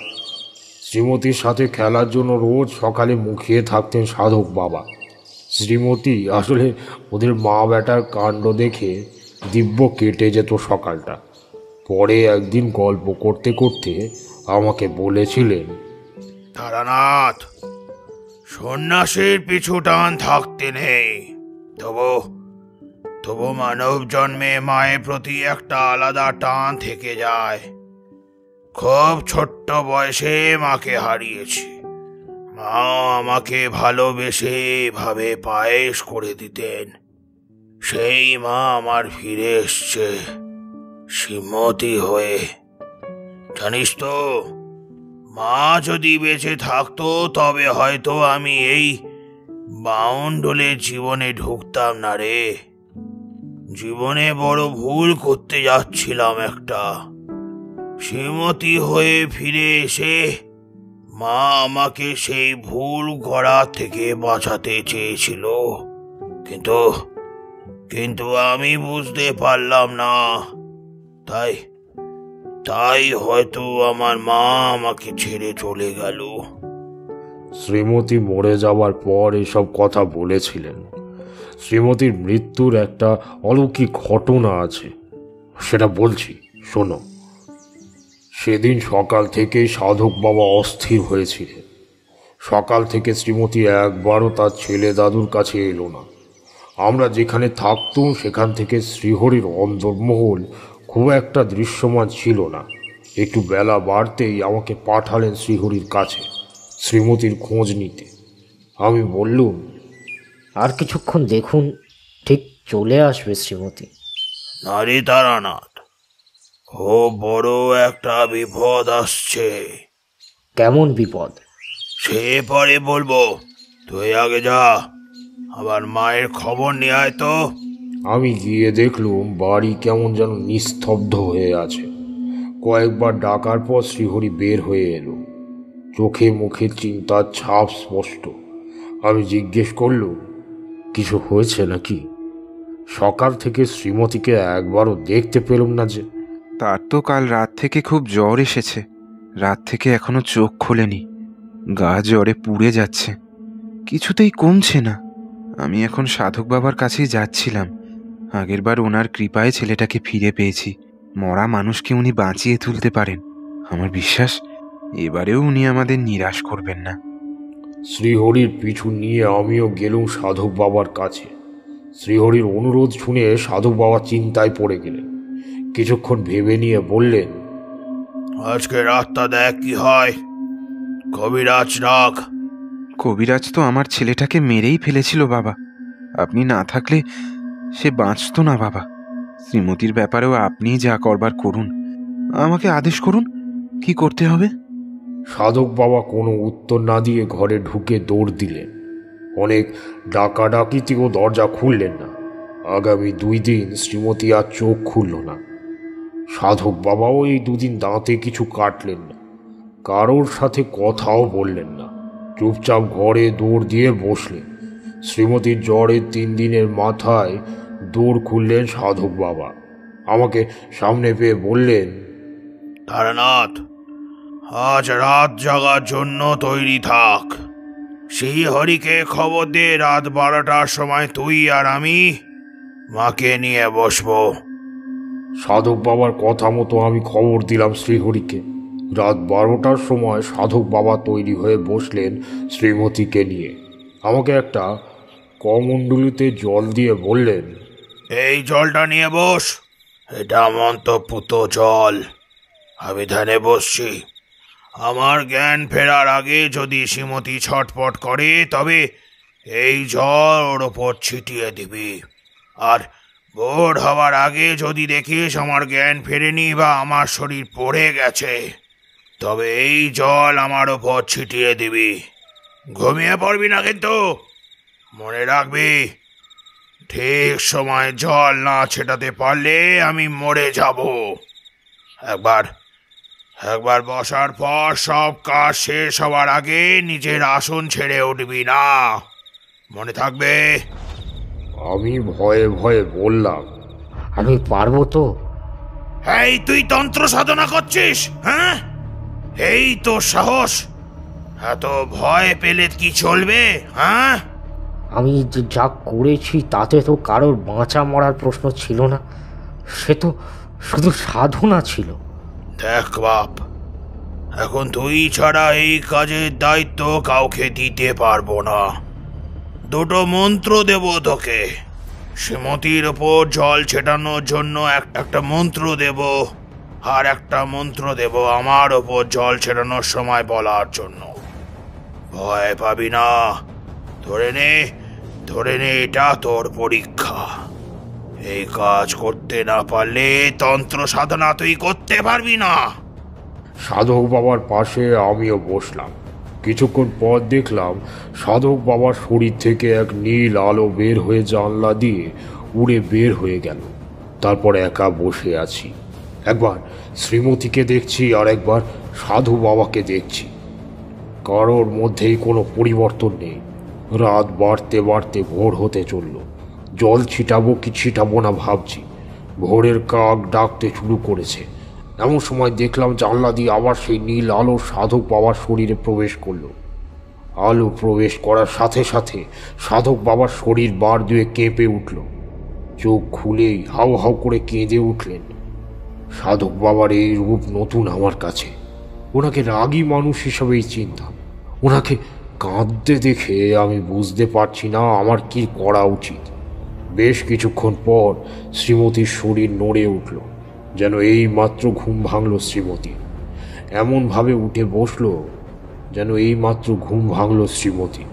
শ্রীমতীর সাথে খেলার জন্য রোজ সকালে মুখিয়ে থাকতেন সাধক বাবা। শ্রীমতী আসলে ওদের মা বেটার কাণ্ড দেখে দিব্য কেটে যেত সকালটা। পরে একদিন গল্প করতে করতে আমাকে বলেছিলেন, তারানাথ, সন্ন্যাসীর পিছু টান থাকতে নেই, তবু মানব জন্মে মায়ের প্রতি একটা আলাদা টান থেকে যায়। খুব ছোট্ট বয়সে মাকে হারিয়েছি। মা আমাকে ভালোবেসে ভাবে পায়েস করে দিতেন। সেই মা আমার ফিরে এসছে শ্রীমতী হয়ে। জানিস তো, মা যদি বেঁচে থাকতো তবে হয়তো আমি এই বাউন্ডলে জীবনে ঢুকতাম না রে। জীবনে বড় ভুল করতে যাচ্ছিলাম একটা। শ্রীমতী হয়ে ফিরে এসে মা আমাকে সেই ভুল গড়া থেকে বাঁচাতে চেয়েছিল, কিন্তু আমি বুঝতে পারলাম না। তাই হয়তো আমার মা আমাকে ছেড়ে চলে গেল। শ্রীমতী মরে যাবার পর এসব কথা বলেছিলেন। শ্রীমতীর মৃত্যুর একটা অলৌকিক ঘটনা আছে, সেটা বলছি, শোনো। সেদিন সকাল থেকেই সাধক বাবা অস্থির হয়েছিলেন। সকাল থেকে শ্রীমতী একবারও তার ছেলে দাদুর কাছে এলো না। আমরা যেখানে থাকতুম সেখান থেকে শ্রীহরির অন্দরমহল খুব একটা দৃশ্যমান ছিল না। একটু বেলা বাড়তেই আমাকে পাঠালেন শ্রীহরির কাছে শ্রীমতীর খোঁজ নিতে। আমি বললুম, আর কিছুক্ষণ দেখুন, ঠিক চলে আসবে শ্রীমতী। নারী তারানাথ, খুব বড় একটা বিপদ আসছে। কেমন বিপদ? সে পরে বলবো, তুই আগে যা, আবার মায়ের খবর নিয়ে আয় তো। আমি গিয়ে দেখলুম বাড়ি কেমন যেন নিস্তব্ধ হয়ে আছে। কয়েকবার ডাকার পর শ্রীহরি বের হয়ে এলো। চোখে মুখে চিন্তার ছাপ স্পষ্ট। আমি জিজ্ঞেস করলুম, কিছু হয়েছে নাকি? সকাল থেকে শ্রীমতীকে একবারও দেখতে পেলাম না যে। তার তো কাল রাত থেকে খুব জ্বর এসেছে, রাত থেকে এখনো চোখ খোলেনি, গা জ্বরে পুড়ে যাচ্ছে, কিছুতেই কমছে না। আমি এখন সাধক বাবার কাছেই যাচ্ছিলাম। আগেরবার ওনার কৃপায় ছেলেটাকে ফিরে পেয়েছি। মরা মানুষকে উনি বাঁচিয়ে তুলতে পারেন। আমার বিশ্বাস এবারেও উনি আমাদের নিরাশ করবেন না। শ্রীহরির পিছু নিয়ে আমিও গেলুম সাধক বাবার কাছে। শ্রীহরির অনুরোধ শুনে সাধক বাবা চিন্তায় পড়ে গেলেন। কিছুক্ষণ ভেবে নিয়ে বললেন, আজকে রাতটা দেখ কি হয়, কবিরাজ ডাক। কবিরাজ তো আমার ছেলেটাকে মেরেই ফেলেছিল বাবা। আপনি না থাকলে সে বাঁচত না বাবা। শ্রীমতীর ব্যাপারেও আপনি যা করবার করুন, আমাকে আদেশ করুন কি করতে হবে। সাধক বাবা কোনো উত্তর না দিয়ে ঘরে ঢুকে দৌড় দিলেন। অনেক ডাকাডাকিতেও দরজা খুললেন না। আগামী 2 দিন শ্রীমতী আর চোখ খুলল না। সাধক বাবাও এই 2 দিন দাঁতে কিছু কাটলেন না, কারোর সাথে কথাও বললেন না। চুপচাপ ঘরে দৌড় দিয়ে বসলেন। শ্রীমতীর জ্বরের 3 দিনের মাথায় দৌড় খুললেন সাধক বাবা। আমাকে সামনে পেয়ে বললেন, তারানাথ, আজ রাত জাগার জন্য তৈরি থাক। সেই হরিকে খবর দে, রাত 12টার সময় তুই আর আমি মাকে নিয়ে বসবো। সাধক বাবার কথা মতো আমি খবর দিলাম শ্রীহরিকে। রাত 12টার সময় সাধক বাবা তৈরি হয়ে বসলেন শ্রীমতীকে নিয়ে। আমাকে একটা কমণ্ডলুতে জল দিয়ে বললেন, এই জলটা নিয়ে বস, এটা মন্ত্রপুত জল। আমি ধ্যানে বসছি। আমার জ্ঞান ফেরার আগে যদি শ্রীমতী ছটপট করে তবে এই জল ওর ওপর ছিটিয়ে দিবি। আর ভোর হওয়ার আগে যদি দেখিস আমার জ্ঞান ফেরেনি বা আমার শরীর পড়ে গেছে, তবে এই জল আমার ওপর ছিটিয়ে দিবি। ঘুমিয়ে পড়বি না কিন্তু, মনে রাখবি ঠিক সময় জল না ছেটাতে পারলে আমি মরে যাব। একবার বসার পর সব কাজ শেষ হওয়ার আগে নিজের আসন ছেড়ে উঠবি না, মনে থাকবে। আমি ভয়ে ভয়ে বললাম, আমি পারবো তো? এই তুই তন্ত্র সাধনা করছিস? হ্যাঁ, এই তো সাহস? এত ভয় পেলে কি চলবে? হ্যাঁ, আমি যা করেছি তাতে তো কারোর বাঁচা মরার প্রশ্ন ছিল না, সে তো শুধু সাধনা ছিল। দেখ বাপ, এখন তুই ছাড়া এই কাজের দায়িত্ব কাউকে দিতে পারবো না। 2টো মন্ত্র দেব তোকে। শ্রীমতীর ওপর জল ছেটানোর জন্য একটা মন্ত্র দেব, আর একটা মন্ত্র দেব আমার ওপর জল ছেটানোর সময় বলার জন্য। ভয় পাবি না, ধরে নে এটা তোর পরীক্ষা। এই কাজ করতে না পারলে তন্ত্র সাধনা তুই করতে পারবি না। সাধক বাবার পাশে আমিও বসলাম। কিছুক্ষণ পর দেখলাম সাধক বাবার শরীর থেকে এক নীল আলো বের হয়ে জানলা দিয়ে উড়ে বের হয়ে গেল। তারপর একা বসে আছি। একবার শ্রীমতীকে দেখছি আর একবার সাধু বাবাকে দেখছি। কারোর মধ্যেই কোনো পরিবর্তন নেই। রাত বাড়তে বাড়তে ভোর হতে চলল। জল ছিটাবো কি ছিটাবো না ভাবছি। ভোরের কাক ডাকতে শুরু করেছে। এমন সময় দেখলাম জানলা দিয়ে আবার সেই নীল আলো সাধক বাবার শরীরে প্রবেশ করলো। আলো প্রবেশ করার সাথে সাথে সাধক বাবার শরীর বার দিয়ে কেঁপে উঠল। চোখ খুলেই হাউ হাউ করে কেঁদে উঠলেন। সাধক বাবার এই রূপ নতুন আমার কাছে। ওনাকে রাগী মানুষ হিসাবেই চিনতাম। ওনাকে কাঁদতে দেখে আমি বুঝতে পারছি না আমার কি করা উচিত। বেশ কিছুক্ষণ পর শ্রীমতীর শরীর নড়ে উঠল, যেন এই মাত্র ঘুম ভাঙল শ্রীমতীর। এমনভাবে উঠে বসলো যেন এই মাত্র ঘুম ভাঙল শ্রীমতীর।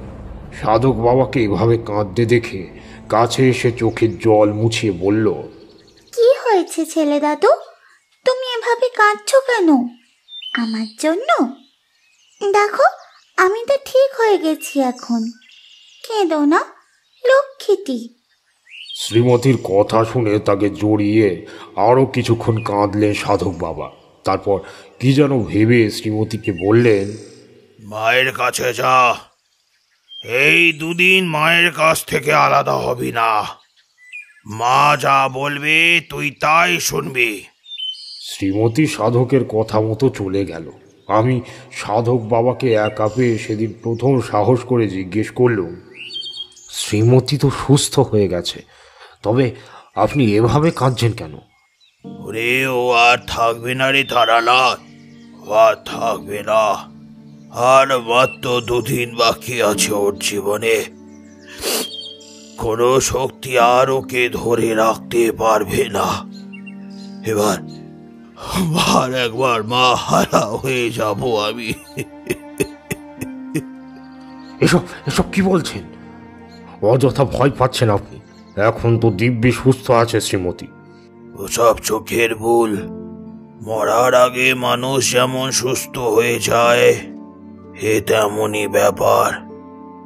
সাধক বাবাকে এভাবে কাঁদতে দেখে কাছে এসে চোখের জল মুছিয়ে বলল, কি হয়েছে ছেলে দাদু, তুমি এভাবে কাঁদছো কেন? আমার জন্য? দেখো, আমি তো ঠিক হয়ে গেছি এখন। কেঁদো না, লক্ষ্মীটি। শ্রীমতীর কথা শুনে তাকে জড়িয়ে আরও কিছুক্ষণ কাঁদলেন সাধক বাবা। তারপর কি যেন ভেবে শ্রীমতীকে বললেন, মায়ের কাছে যা, এই 2 দিন মায়ের কাছ থেকে আলাদা হবি না। মা যা বলবে তুই তাই শুনবি। শ্রীমতী সাধকের কথা মতো চলে গেল। আমি সাধক বাবাকে একা পেয়ে সেদিন প্রথম সাহস করে জিজ্ঞেস করলুম, শ্রীমতী তো সুস্থ হয়ে গেছে, তবে আপনি এভাবে কাঁদছেন কেন? ওরে, ও আর থাকবে না রে তারানাথ, ও আর থাকবে না। আর মাত্র 2 দিন বাকি আছে ওর জীবনে। কোনো শক্তি আর ওকে ধরে রাখতে পারবে না। এবার একবার মা হারা হয়ে যাব আমি। এসব কি বলছেন? অযথা ভয় পাচ্ছেন আপনি। এখন তো দিব্যি সুস্থ আছে শ্রীমতী। ওসব চোখের ভুল। মরার আগে মানুষ যেমন সুস্থ হয়ে যায়, এ তেমনই ব্যাপার।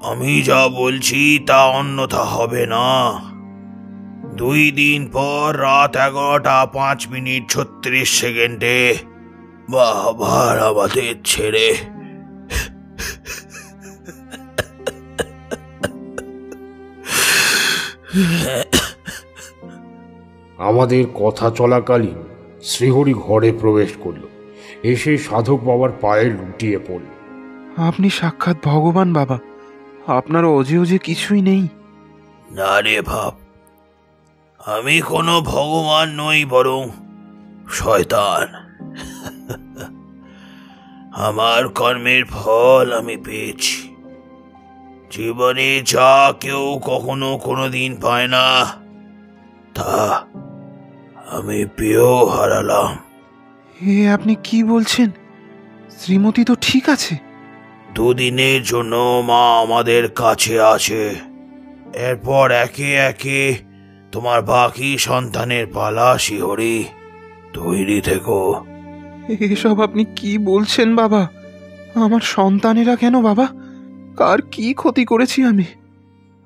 আমি যা বলছি তা অন্যথা হবে না। 2 দিন পর রাত 11টা 5 মিনিট 36 সেকেন্ডে বাবার আমাদের ছেড়ে আমাদের কথা চলাকালীন শ্রীহরি ঘরে প্রবেশ করল। এসে সাধক বাবার পায়ে লুটিয়ে পড়ল। আপনি সাক্ষাৎ ভগবান বাবা, আপনার অজে কিছুই নেই। না রে ভাব, আমি কোনো ভগবান নই, বরং শয়তান। আমার কর্মের ফল আমি পেয়েছি। জীবনে যা কেউ কখনো কোনোদিন পায় না, তা আমি পেয়েও হারালাম। আপনি কি বলছেন? শ্রীমতী তো ঠিক আছে? 2 দিনের জন্য মা আমাদের কাছে আছে। এরপর একে একে তোমার বাকি সন্তানের পালা। শিহরি, তৈরি থেকো। এসব আপনি কি বলছেন বাবা? আমার সন্তানেরা কেন বাবা? কার কি ক্ষতি করেছি আমি?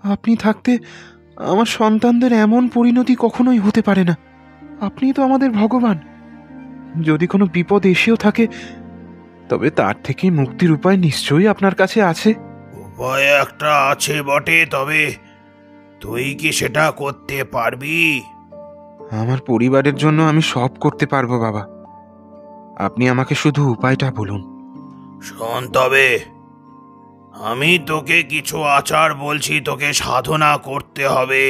আপনি থাকতে আমার সন্তানদের এমন পরিণতি কখনোই হতে পারে না। আপনি তো আমাদের ভগবান। যদি কোনো বিপদ এসেও থাকে, তবে তার থেকে মুক্তির উপায় নিশ্চয়ই আপনার কাছে আছে। উপায় একটা আছে বটে, তবে তুই কি সেটা করতে পারবি? আমার পরিবারের জন্য আমি সব করতে পারবো বাবা। আপনি আমাকে শুধু উপায়টা বলুন। শোন, তবে আমি তোকে কিছু আচার বলছি, তোকে সাধনা করতে হবে।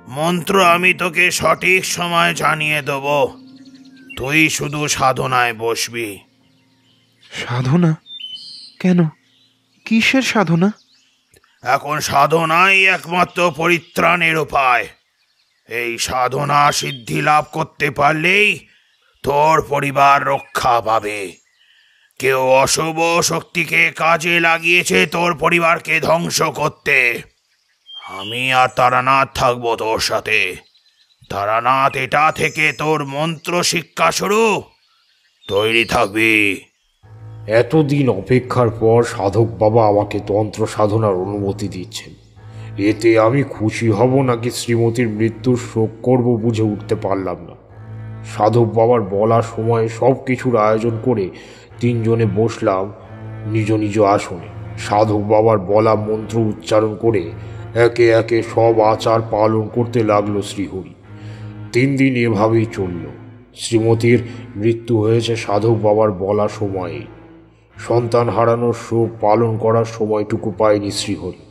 মন্ত্র আমি তোকে সঠিক সময় জানিয়ে দেব, তুই শুধু সাধনায় বসবি। সাধনা? কেন? কিসের সাধনা? এখন সাধনাই একমাত্র পরিত্রাণের উপায়। এই সাধনা সিদ্ধি লাভ করতে পারলেই তোর পরিবার রক্ষা পাবে। কেউ অশুভ শক্তিকে কাজে লাগিয়েছে তোর পরিবারকে ধ্বংস করতে। আমি আর তারানাথ থাকবো তোর সাথে। তারানাথ এটা থেকে তোর মন্ত্র শিক্ষা শুরু। তৈরি থাকবি। এতদিন অপেক্ষার পর সাধক বাবা আমাকে তন্ত্র সাধনার অনুমতি দিচ্ছেন। এতে আমি খুশি হব নাকি শ্রীমতীর মৃত্যুর শোক করব বুঝে উঠতে পারলাম না। সাধক বাবার বলার সময় সব কিছুর আয়োজন করে 3 জনে বসলাম নিজ নিজ আসনে। সাধক বাবার বলা মন্ত্র উচ্চারণ করে একে একে সব আচার পালন করতে লাগলো শ্রীহরি। 3 দিন এভাবেই চলল। শ্রীমতীর মৃত্যু হয়েছে সাধক বাবার বলা সময়ে। সন্তান হারানোর শোক পালন করার সময়টুকু পায়নি শ্রীহরি।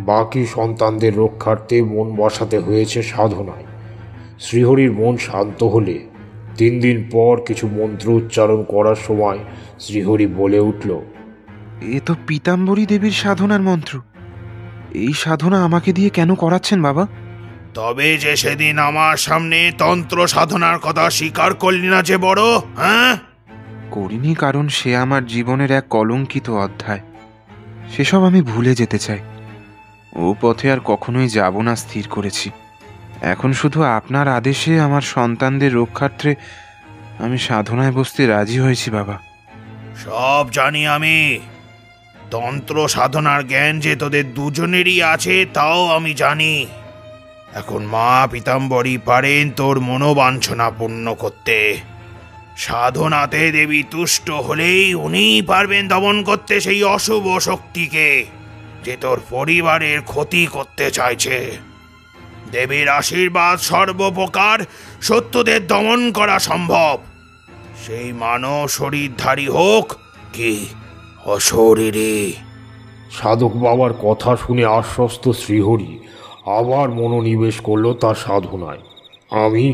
বাকি সন্তানদের রক্ষার্থে মন বসাতে হয়েছে সাধনায়। শ্রীহরির মন শান্ত হলে 3 দিন পর কিছু মন্ত্র উচ্চারণ করার সময় শ্রীহরি বলে উঠল, এ তো পীতাম্বরী দেবীর সাধনার মন্ত্র। এই সাধনা আমাকে দিয়ে কেন করাচ্ছেন বাবা? তবে যে সেদিন আমার সামনে তন্ত্র সাধনার কথা স্বীকার করলি না যে বড়, হ্যাঁ? করিনি, কারণ সে আমার জীবনের এক কলঙ্কিত অধ্যায়। সেসব আমি ভুলে যেতে চাই। ও পথে আর কখনোই যাব না স্থির করেছি। এখন শুধু আপনার আদেশে আমার সন্তানদের রক্ষার্থে আমি সাধনায় বসতে রাজি হয়েছি বাবা। সব জানি আমি। তন্ত্র সাধনার জ্ঞান যে তোদের দুজনেরই আছে তাও আমি জানি। এখন মা পীতাম্বরী পারেন তোর মনোবাঞ্ছনা পূর্ণ করতে। সাধনাতে দেবী তুষ্ট হলেই উনিই পারবেন দমন করতে সেই অশুভ শক্তিকে যে তোর পরিবারের ক্ষতি করতে চাইছে। দেবীর আশীর্বাদ সর্বপ্রকার শত্রুদের দমন করা সম্ভব, সেই মানব শরীরধারী হোক কি অশরীরী। সাধক বাবার কথা শুনে আশ্বস্ত শ্রীহরি আবার মনোনিবেশ করল তার সাধনায়। আমি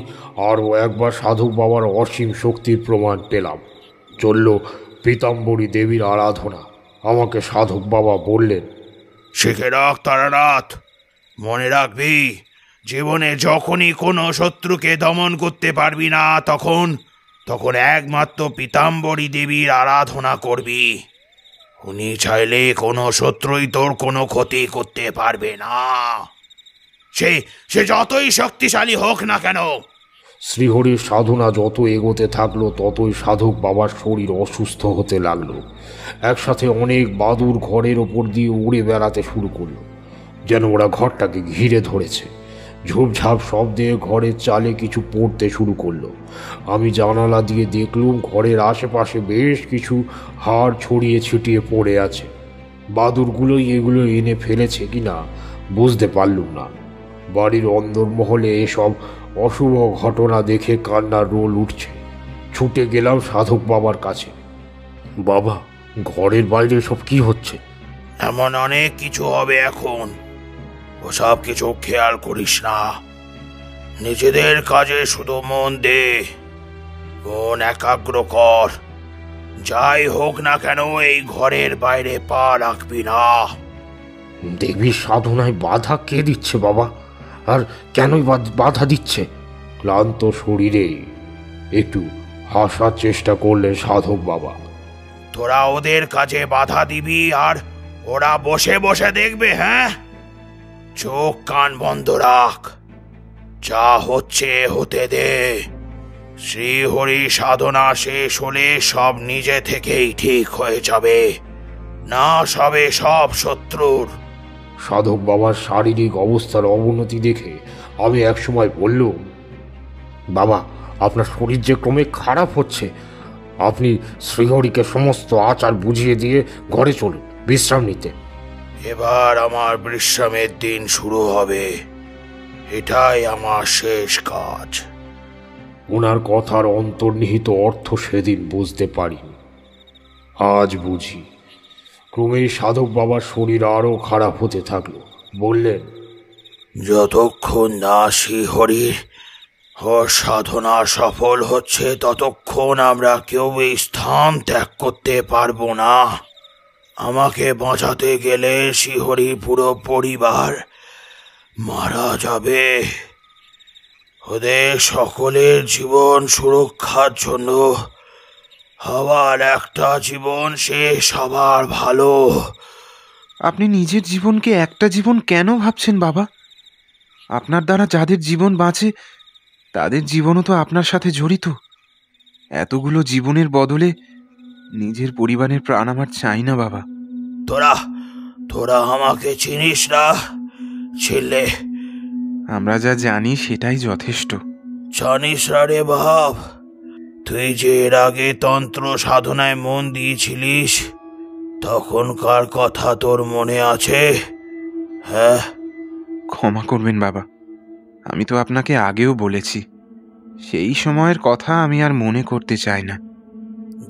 আরও একবার সাধক বাবার অসীম শক্তির প্রমাণ পেলাম। চলল পীতাম্বরী দেবীর আরাধনা। আমাকে সাধক বাবা বললেন, শিখে রাখ তারানাথ, মনে রাখবি জীবনে যখনই কোনো শত্রুকে দমন করতে পারবি না তখন একমাত্র পীতাম্বরী দেবীর আরাধনা করবি। উনি চাইলে কোনো শত্রুই তোর কোনো ক্ষতি করতে পারবে না, সে যতই শক্তিশালী হোক না কেন। শ্রীহরির সাধনা যত এগোতে থাকলো ততই সাধক বাবার শরীর অসুস্থ হতে লাগলো। একসাথে অনেক বাদুর ঘরের ওপর দিয়ে উড়ে বেড়াতে শুরু করলো, যেন ওরা ঘরটাকে ঘিরে ধরেছে। ঝোপঝাপ শব্দে ঘরের চালে কিছু পড়তে শুরু করলো। আমি জানালা দিয়ে দেখলুম ঘরের আশেপাশে বেশ কিছু হাড় ছড়িয়ে ছিটিয়ে পড়ে আছে। বাদুরগুলোই এগুলো এনে ফেলেছে কিনা বুঝতে পারলুম না। বাড়ির অন্দরমহলে এসব অশুভ ঘটনা দেখে কান্নার রোল উঠছে। ছুটে গেলাম সাধক বাবার কাছে। বাবা, ঘরের বাইরে সব কি হচ্ছে? এমন অনেক কিছু হবে এখন, ওসব কিছু খেয়াল করিস না। নিজেদের কাজে শুধু মন দে, মন একাগ্র কর। যাই হোক না কেন এই ঘরের বাইরে পা রাখবি না। দেবীর সাধনায় বাধা কে দিচ্ছে বাবা? আর কেনই বাধা দিচ্ছে? ক্লান্ত শরীরে একটু হাসার চেষ্টা করলেন সাধক বাবা। তোরা ওদের কাজে বাধা দিবি আর ওরা বসে বসে দেখবে? হ্যাঁ, চোখ কান বন্ধ রাখ, যা হচ্ছে হতে দে। শ্রীহরি সাধনা শেষ হলে সব নিজে থেকেই ঠিক হয়ে যাবে, না সবে সব শত্রুর। সাধক বাবার শারীরিক অবস্থার অবনতি দেখে আমি একসময় বললুম, বাবা, আপনার শরীর যে ক্রমে খারাপ হচ্ছে, আপনি শ্রীহরিকে সমস্ত আচার বুঝিয়ে দিয়ে ঘরে চলুন বিশ্রাম নিতে। এবার আমার বিশ্রামের দিন শুরু হবে, এটাই আমার শেষ কাজ। ওনার কথার অন্তর্নিহিত অর্থ সেদিন বুঝতে পারিনি, আজ বুঝি। ক্রমেই সাধক বাবার শরীর আরও খারাপ হতে থাকলো। বললেন, যতক্ষণ না শ্রীহরির সাধনা সফল হচ্ছে ততক্ষণ আমরা কেউ এই স্থান ত্যাগ করতে পারবো না। আমাকে বাঁচাতে গেলে শ্রীহরি পুরো পরিবার মারা যাবে। ওদের সকলের জীবন সুরক্ষার জন্য আবার একটা জীবন শেষ হবার ভালো। আপনি নিজের জীবনকে একটা জীবন কেন ভাবছেন বাবা? আপনার দ্বারা যাদের জীবন বাঁচে তাদের জীবনও তো আপনার সাথে জড়িত। এতগুলো জীবনের বদলে নিজের পরিবারের প্রাণ আমার চাই না বাবা। তোরা আমাকে চিনিস না ছেলে। আমরা যা জানি সেটাই যথেষ্ট। জানিস না রে বাপ, তুই যে এর আগে তন্ত্র সাধনায় মন দিয়েছিলিস তখনকার কথা তোর মনে আছে? হ্যাঁ, ক্ষমা করবেন বাবা, আমি তো আপনাকে আগেও বলেছি, সেই সময়ের কথা আমি আর মনে করতে চাই না।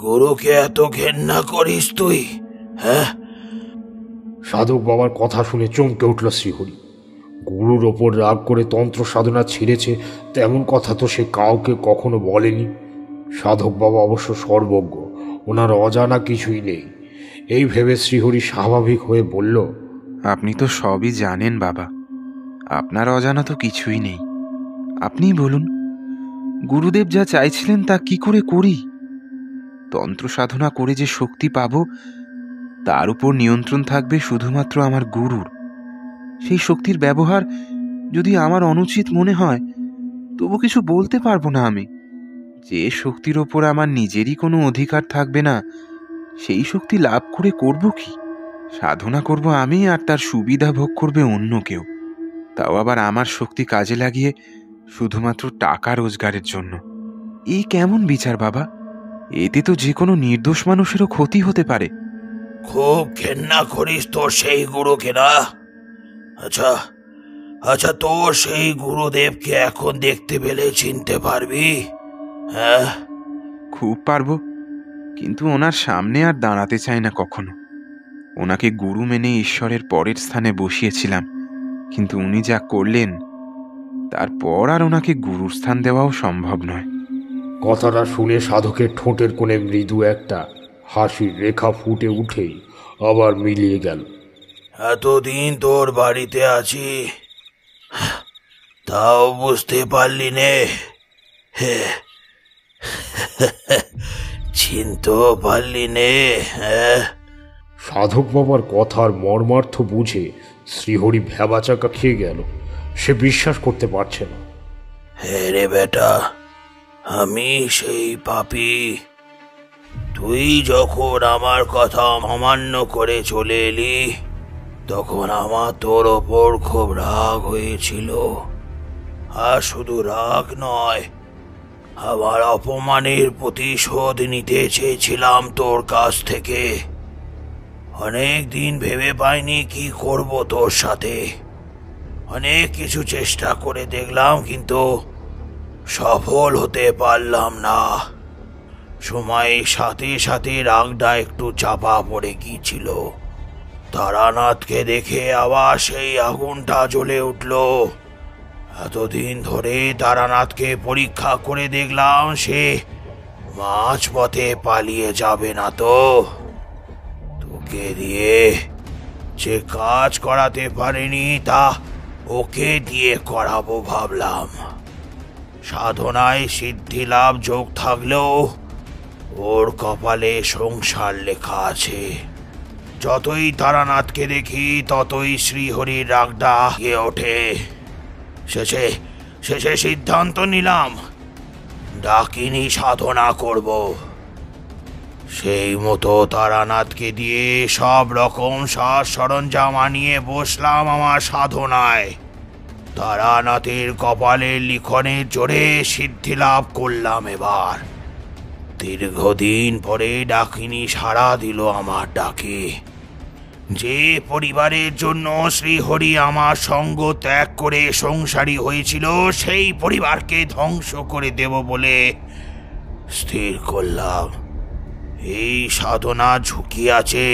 গুরুকে এত ঘেন্না করিস তুই? হ্যাঁ? সাধক বাবার কথা শুনে চমকে উঠল শ্রীহরি। গুরুর ওপর রাগ করে তন্ত্র সাধনা ছেড়েছে তেমন কথা তো সে কাউকে কখনো বলেনি। সাধক বাবা অবশ্য সর্বজ্ঞ, ওনার অজানা কিছুই নেই। এই ভেবে শ্রীহরি স্বাভাবিক হয়ে বলল, আপনি তো সবই জানেন বাবা, আপনার অজানা তো কিছুই নেই। আপনিই বলুন, গুরুদেব যা চাইছিলেন তা কি করে করি? তন্ত্র সাধনা করে যে শক্তি পাব তার উপর নিয়ন্ত্রণ থাকবে শুধুমাত্র আমার গুরুর। সেই শক্তির ব্যবহার যদি আমার অনুচিত মনে হয় তবু কিছু বলতে পারবো না আমি। যে শক্তির ওপর আমার নিজেরই কোনো অধিকার থাকবে না সেই শক্তি লাভ করে করব কি? সাধনা করব আমি, আর তার সুবিধা ভোগ করবে অন্য কেউ, তাও আবার আমার শক্তি কাজে লাগিয়ে শুধুমাত্র টাকা রোজগারের জন্য। এই কেমন বিচার বাবা? এতে তো যে কোনো নির্দোষ মানুষেরও ক্ষতি হতে পারে। খুব ঘেন্না করিস তোর সেই গুরুকে না? আচ্ছা আচ্ছা, তোর সেই গুরুদেবকে এখন দেখতে পেলে চিনতে পারবি? হ্যাঁ, খুব পারবো, কিন্তু ওনার সামনে আর দাঁড়াতে চাই না কখনো। ওনাকে গুরু মেনে ঈশ্বরের পরের স্থানে বসিয়েছিলাম, কিন্তু উনি যা করলেন তারপর আর ওনাকে গুরুর স্থান দেওয়াও সম্ভব নয়। কথাটা শুনে সাধকের ঠোঁটের কোণে মৃদু একটা হাসির রেখা ফুটে উঠেই আবার মিলিয়ে গেল। এতদিন তোর বাড়িতে আছি, তাও বুঝতে পারলি নে? চিনতেও পারলি নে? সাধক বাবার কথার মর্মার্থ বুঝে শ্রীহরি ভ্যাবাচাকা খেয়ে গেল। সে বিশ্বাস করতে পারছে না। হ্যাঁ রে বেটা, আমি সেই পাপী। তুই যখন আমার কথা অমান্য করে চলে এলি, তখন আমার তোর ওপর খুব রাগ হয়েছিল। আর শুধু রাগ নয়, আমার অপমানের প্রতিশোধ নিতে চেয়েছিলাম তোর কাছ থেকে। অনেক দিন ভেবে পাইনি কি করব তোর সাথে। অনেক কিছু চেষ্টা করে দেখলাম, কিন্তু সফল হতে পারলাম না। সময়ের সাথে সাথে রাগটা একটু চাপা পড়ে গিয়েছিল। তারানাথকে দেখে আবার সেই আগুনটা জ্বলে উঠল। এতদিন ধরে তারানাথকে পরীক্ষা করে দেখলাম, সে মাঝপথে পালিয়ে যাবে না তো। তোকে দিয়ে যে কাজ করাতে পারেনি, তা ওকে দিয়ে করাবো ভাবলাম। সাধনায় সিদ্ধি লাভ যোগ থাকলেও ওর কপালে সংসার লেখা আছে। যতই তারানাথকে দেখি, ততই শ্রীহরির রাগটা গিয়ে ওঠে। শেষে সিদ্ধান্ত নিলাম, ডাকিনী সাধনা করব। সেই মতো তারানাথকে দিয়ে সব রকম সাজ সরঞ্জাম আনিয়ে বসলাম আমার সাধনায়। তারানাথের কপালের লিখনের জোরে সিদ্ধি লাভ করলাম এবার। দীর্ঘদিন পরে ডাকিনী সাড়া দিল আমার ডাকে। যে পরিবারের জন্য শ্রীহরি আমার সঙ্গ ত্যাগ করে সংসারী হয়েছিল, সেই পরিবারকে ধ্বংস করে দেব বলে স্থির করলাম। এই সাধনা ঝুঁকি আছে।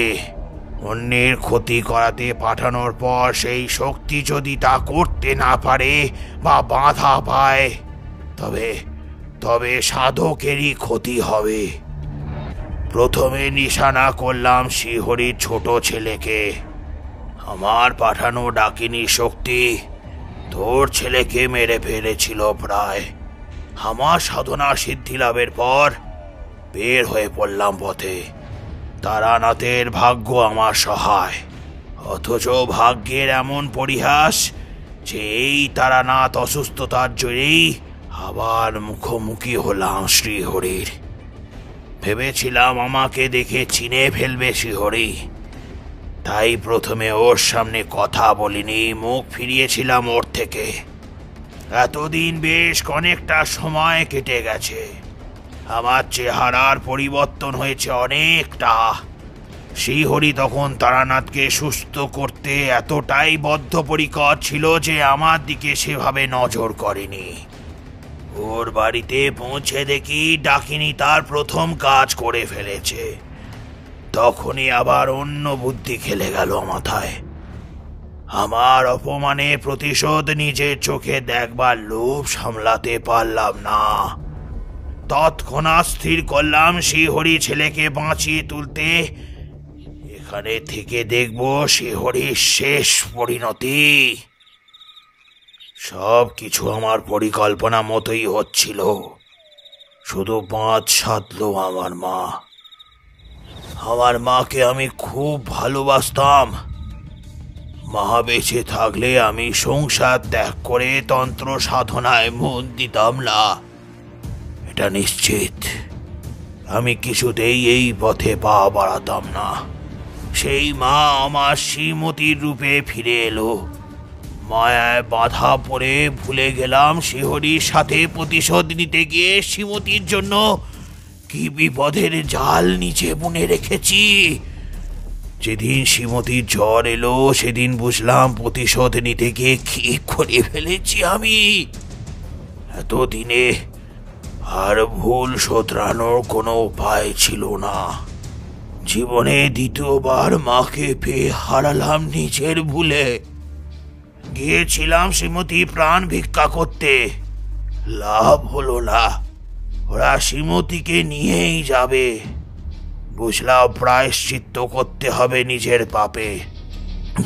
অন্যের ক্ষতি করাতে পাঠানোর পর সেই শক্তি যদি তা করতে না পারে বা বাধা পায়, তবে সাধকেরই ক্ষতি হবে। প্রথমে নিশানা করলাম শ্রীহরির ছোট ছেলেকে। আমার পাঠানো ডাকিনী শক্তি তোর ছেলেকে মেরে ফেলেছিল প্রায়। আমার সাধনা সিদ্ধি লাভের পর বের হয়ে পড়লাম পথে। তারানাথের ভাগ্য আমার সহায়, অথচ ভাগ্যের এমন পরিহাস যে এই তারানাথ অসুস্থতার জোরেই আবার মুখোমুখি হলাম শ্রীহরির। ভেবেছিলাম আমাকে দেখে চিনে ফেলবে শ্রীহরি, তাই প্রথমে ওর সামনে কথা বলিনি, মুখ ফিরিয়েছিলাম ওর থেকে। এতদিন বেশ অনেকটা সময় কেটে গেছে। আমার চেহারার পরিবর্তন হয়েছে অনেকটা। শ্রীহরি তখন তারানাথকে সুস্থ করতে এতটাই বদ্ধপরিকর ছিল যে আমার দিকে সেভাবে নজর করেনি। ওর বাড়িতে পৌঁছে দেখি ডাকিনী তার প্রথম কাজ করে ফেলেছে। তখনই আবার অন্য বুদ্ধি খেলে গেল মাথায়। আমার অপমানে প্রতিশোধ নিজের চোখে দেখবার লোভ সামলাতে পারলাম না। তৎক্ষণাৎ স্থির করলাম শ্রীহরি ছেলেকে বাঁচিয়ে তুলতে এখানে থেকে দেখব শ্রীহরির শেষ পরিণতি। সব কিছু আমার পরিকল্পনা মতোই হচ্ছিল, শুধু বাঁধ সাধল আমার মা। আমার মাকে আমি খুব ভালোবাসতাম। মা বেঁচে থাকলে আমি সংসার ত্যাগ করে তন্ত্র সাধনায় মন দিতাম না, এটা নিশ্চিত। আমি কিছুতেই এই পথে পা বাড়াতাম না। সেই মা আমার শ্রীমতীর রূপে ফিরে এলো। মায়ায় বাধা পড়ে ভুলে গেলাম শিহরির সাথে প্রতিশোধ নিতে গিয়ে শ্রীমতীর জন্য কি বিপদের জাল নিচে বুনে রেখেছি। যেদিন শ্রীমতীর জ্বর এলো সেদিন বুঝলাম প্রতিশোধ নিতে গিয়ে কি করে ফেলেছি আমি। এতদিনে আর ভুল শোধরানোর কোনো উপায় ছিল না। জীবনে দ্বিতীয়বার মাকে পেয়ে হারালাম নিজের ভুলে। গিয়েছিলাম শ্রীমতী প্রাণ ভিক্ষা করতে, লাভ হলো না। ওরা শ্রীমতীকে নিয়েই যাবে। বুঝলাম প্রায়শ্চিত্ত করতে হবে নিজের পাপে।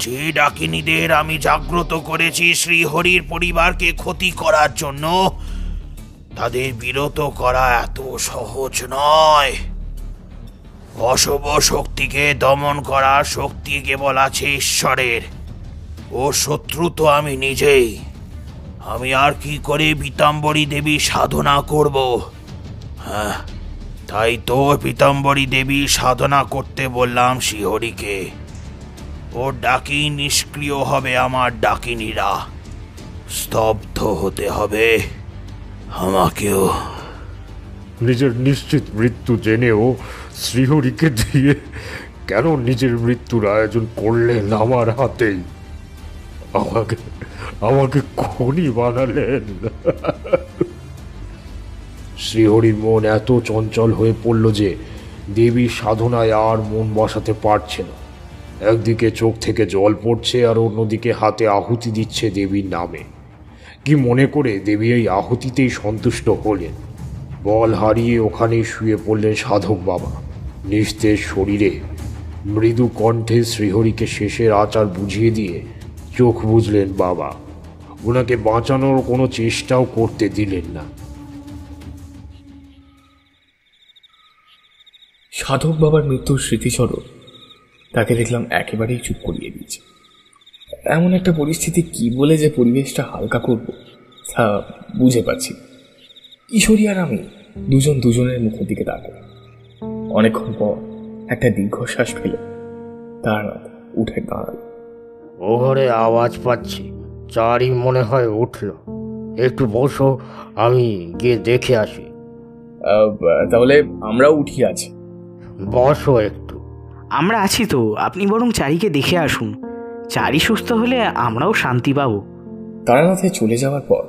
যে ডাকিনীদের আমি জাগ্রত করেছি শ্রীহরির পরিবারকে ক্ষতি করার জন্য, তাদের বিরত করা এত সহজ নয়। অশুভ শক্তিকে দমন করার শক্তি কেবল আছে ঈশ্বরের। ও শত্রু তো আমি নিজেই। আমি আর কি করে পীতাম্বরী দেবী সাধনা করব? হ্যাঁ, তাই তো পীতাম্বরী দেবী সাধনা করতে বললাম শ্রীহরিকে। ওর ডাকি নিষ্ক্রিয় হবে আমার ডাকিনীরা। স্তব্ধ হতে হবে আমাকেও। নিজের নিশ্চিত মৃত্যু জেনেও শ্রীহরিকে দিয়ে কেন নিজের মৃত্যুর আয়োজন করলেন আমার হাতেই? আমাকে খনি বানালেন। শ্রীহরির মন এত চঞ্চল হয়ে পড়ল যে দেবীর সাধনায় আর মন বসাতে পারছে না। একদিকে চোখ থেকে জল পড়ছে আর অন্যদিকে হাতে আহুতি দিচ্ছে দেবীর নামে। কি মনে করে দেবী এই আহুতিতেই সন্তুষ্ট হলেন। বল হারিয়ে ওখানেই শুয়ে পড়লেন সাধক বাবা। নিস্তেজ শরীরে মৃদু কণ্ঠে শ্রীহরিকে শেষের আচার বুঝিয়ে দিয়ে চোখ বুঝলেন বাবা। ওনাকে বাঁচানোর কোনো চেষ্টাও করতে দিলেন না। সাধক বাবার মৃত্যুর স্মৃতিস্মরণ তাকে দেখলাম একেবারেই চুপ করিয়ে দিয়েছে। এমন একটা পরিস্থিতি কি বলে যে পরিবেশটা হালকা করব তা বুঝে পাচ্ছি। কিশোরী আর আমি দুজন দুজনের মুখের দিকে তাকালাম। অনেকক্ষণ পর একটা দীর্ঘশ্বাস ফেলে তারানাথ উঠে দাঁড়াল। ও ঘরে আওয়াজ পাচ্ছি, চারি মনে হয় উঠল। একটু বসো, আমি গিয়ে দেখে আসি। তাহলে আমরাও উঠি আছি। বসো একটু। আমরা আছি তো, আপনি বরং চারিকে দেখে আসুন। চারি সুস্থ হলে আমরাও শান্তি পাবো। তারানাথে চলে যাওয়ার পর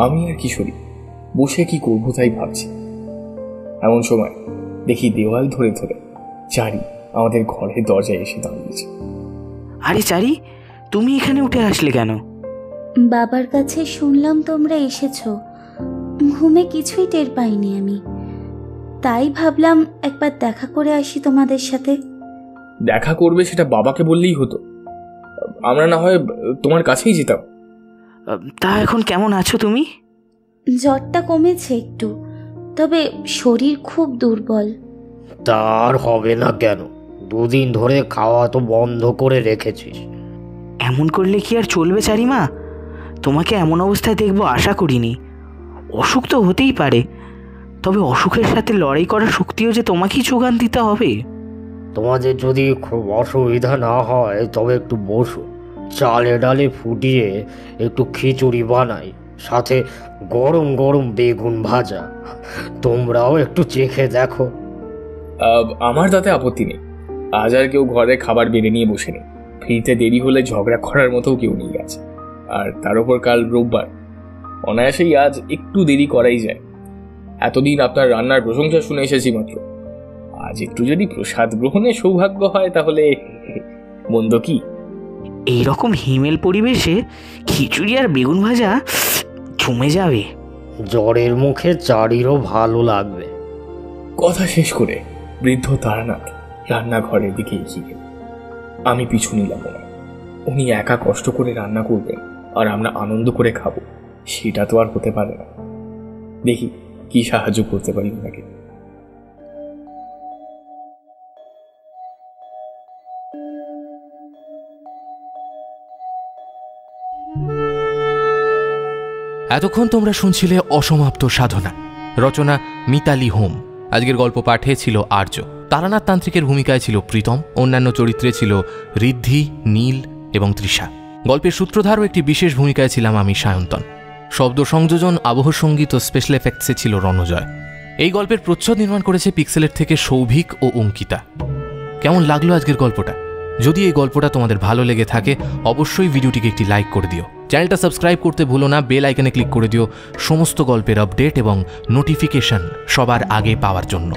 আমি আর কিশোরী বসে কি করবো তাই ভাবছি। এমন সময় দেখি দেওয়াল ধরে ধরে চারি আমাদের ঘরের দরজায় এসে দাঁড়িয়েছে। আরে চারি, তুমি এখানে উঠে আসলে কেন? বাবার কাছে শুনলাম তোমরা এসেছো। ঘুমে কিছুই টের পাইনি আমি, তাই ভাবলাম একবার দেখা করে আসি তোমাদের সাথে। দেখা করবে সেটা বাবাকে বললেই হতো, আমরা না হয় তোমার কাছেই যেতাম। তা এখন কেমন আছো তুমি? জ্বরটা কমেছে একটু, তবে শরীর খুব দুর্বল। তার হবে না কেন? দুদিন ধরে খাওয়া তো বন্ধ করে রেখেছিস। এমন করলে কি আর চলবে চারিমা? তোমাকে এমন অবস্থায় দেখবো আশা করিনি। অসুখ তো হতেই পারে, তবে অসুখের সাথে লড়াই করার শক্তিও যে তোমাকেই যোগান দিতে হবে। তোমাদের যদি খুব অসুবিধা না হয় তবে একটু বসো। চালে ডালে ফুটিয়ে একটু খিচুড়ি বানাই, সাথে গরম গরম বেগুন ভাজা। তোমরাও একটু চেখে দেখো। আমার তাতে আপত্তি নেই। আজ আর কেউ ঘরে খাবার বেড়ে নিয়ে বসে নেই। ফিরতে দেরি হলে ঝগড়া করার মতো কেউ নেই আছে। আর তার উপর কাল রোববার, অনায়াসেই আজ একটু দেরি করাই যায়। এতদিন আপনার রান্নার প্রশংসা শুনে এসেছি মাত্র, আজ একটু যদি প্রসাদ গ্রহণের সৌভাগ্য হয় তাহলে মন্দ কি? এইরকম হিমেল পরিবেশে খিচুড়ি আর বেগুন ভাজা জমে যাবে। জ্বরের মুখে চারিরও ভালো লাগবে। কথা শেষ করে বৃদ্ধ তারানাথ রান্নাঘরের দিকে এগিয়ে গেল। আমি পিছু নিলাম না। উনি একা কষ্ট করে রান্না করবেন আর আমরা আনন্দ করে খাবো, সেটা তো আর হতে পারে না। দেখি কি সাহায্য করতে পারি ওনাকে। এতক্ষণ তোমরা শুনছিলে অসমাপ্ত সাধনা, রচনা মিতালি হোম, আজকের গল্প পাঠে ছিল আর্য, তারানাথ তান্ত্রিকের ভূমিকায় ছিল প্রীতম, অন্যান্য চরিত্রে ছিল ঋদ্ধি, নীল এবং তৃষা। গল্পের সূত্রধারও একটি বিশেষ ভূমিকায় ছিলাম আমি, সায়ন্তন। শব্দ সংযোজন, আবহ সঙ্গীত ও স্পেশাল এফেক্টসে ছিল রণজয়। এই গল্পের প্রচ্ছদ নির্মাণ করেছে পিক্সেলের থেকে সৌভিক ও অঙ্কিতা। কেমন লাগলো আজকের গল্পটা? যদি এই গল্পটা তোমাদের ভালো লেগে থাকে অবশ্যই ভিডিওটিকে একটি লাইক করে দিও। চ্যানেলটা সাবস্ক্রাইব করতে ভুলো না, বেল আইকনে ক্লিক করে দিও সমস্ত গল্পের আপডেট এবং নোটিফিকেশন সবার আগে পাওয়ার জন্য।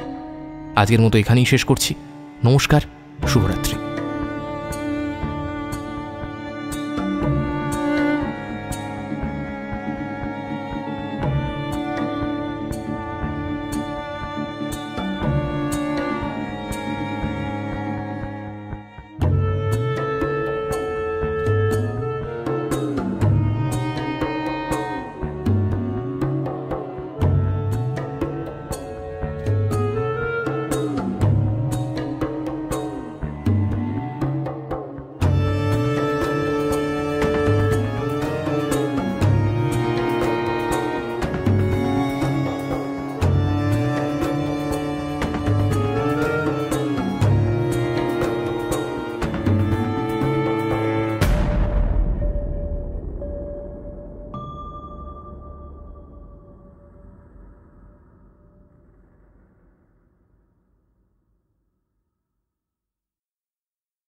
আজকের মতো এখানেই শেষ করছি। নমস্কার, শুভরাত্রি।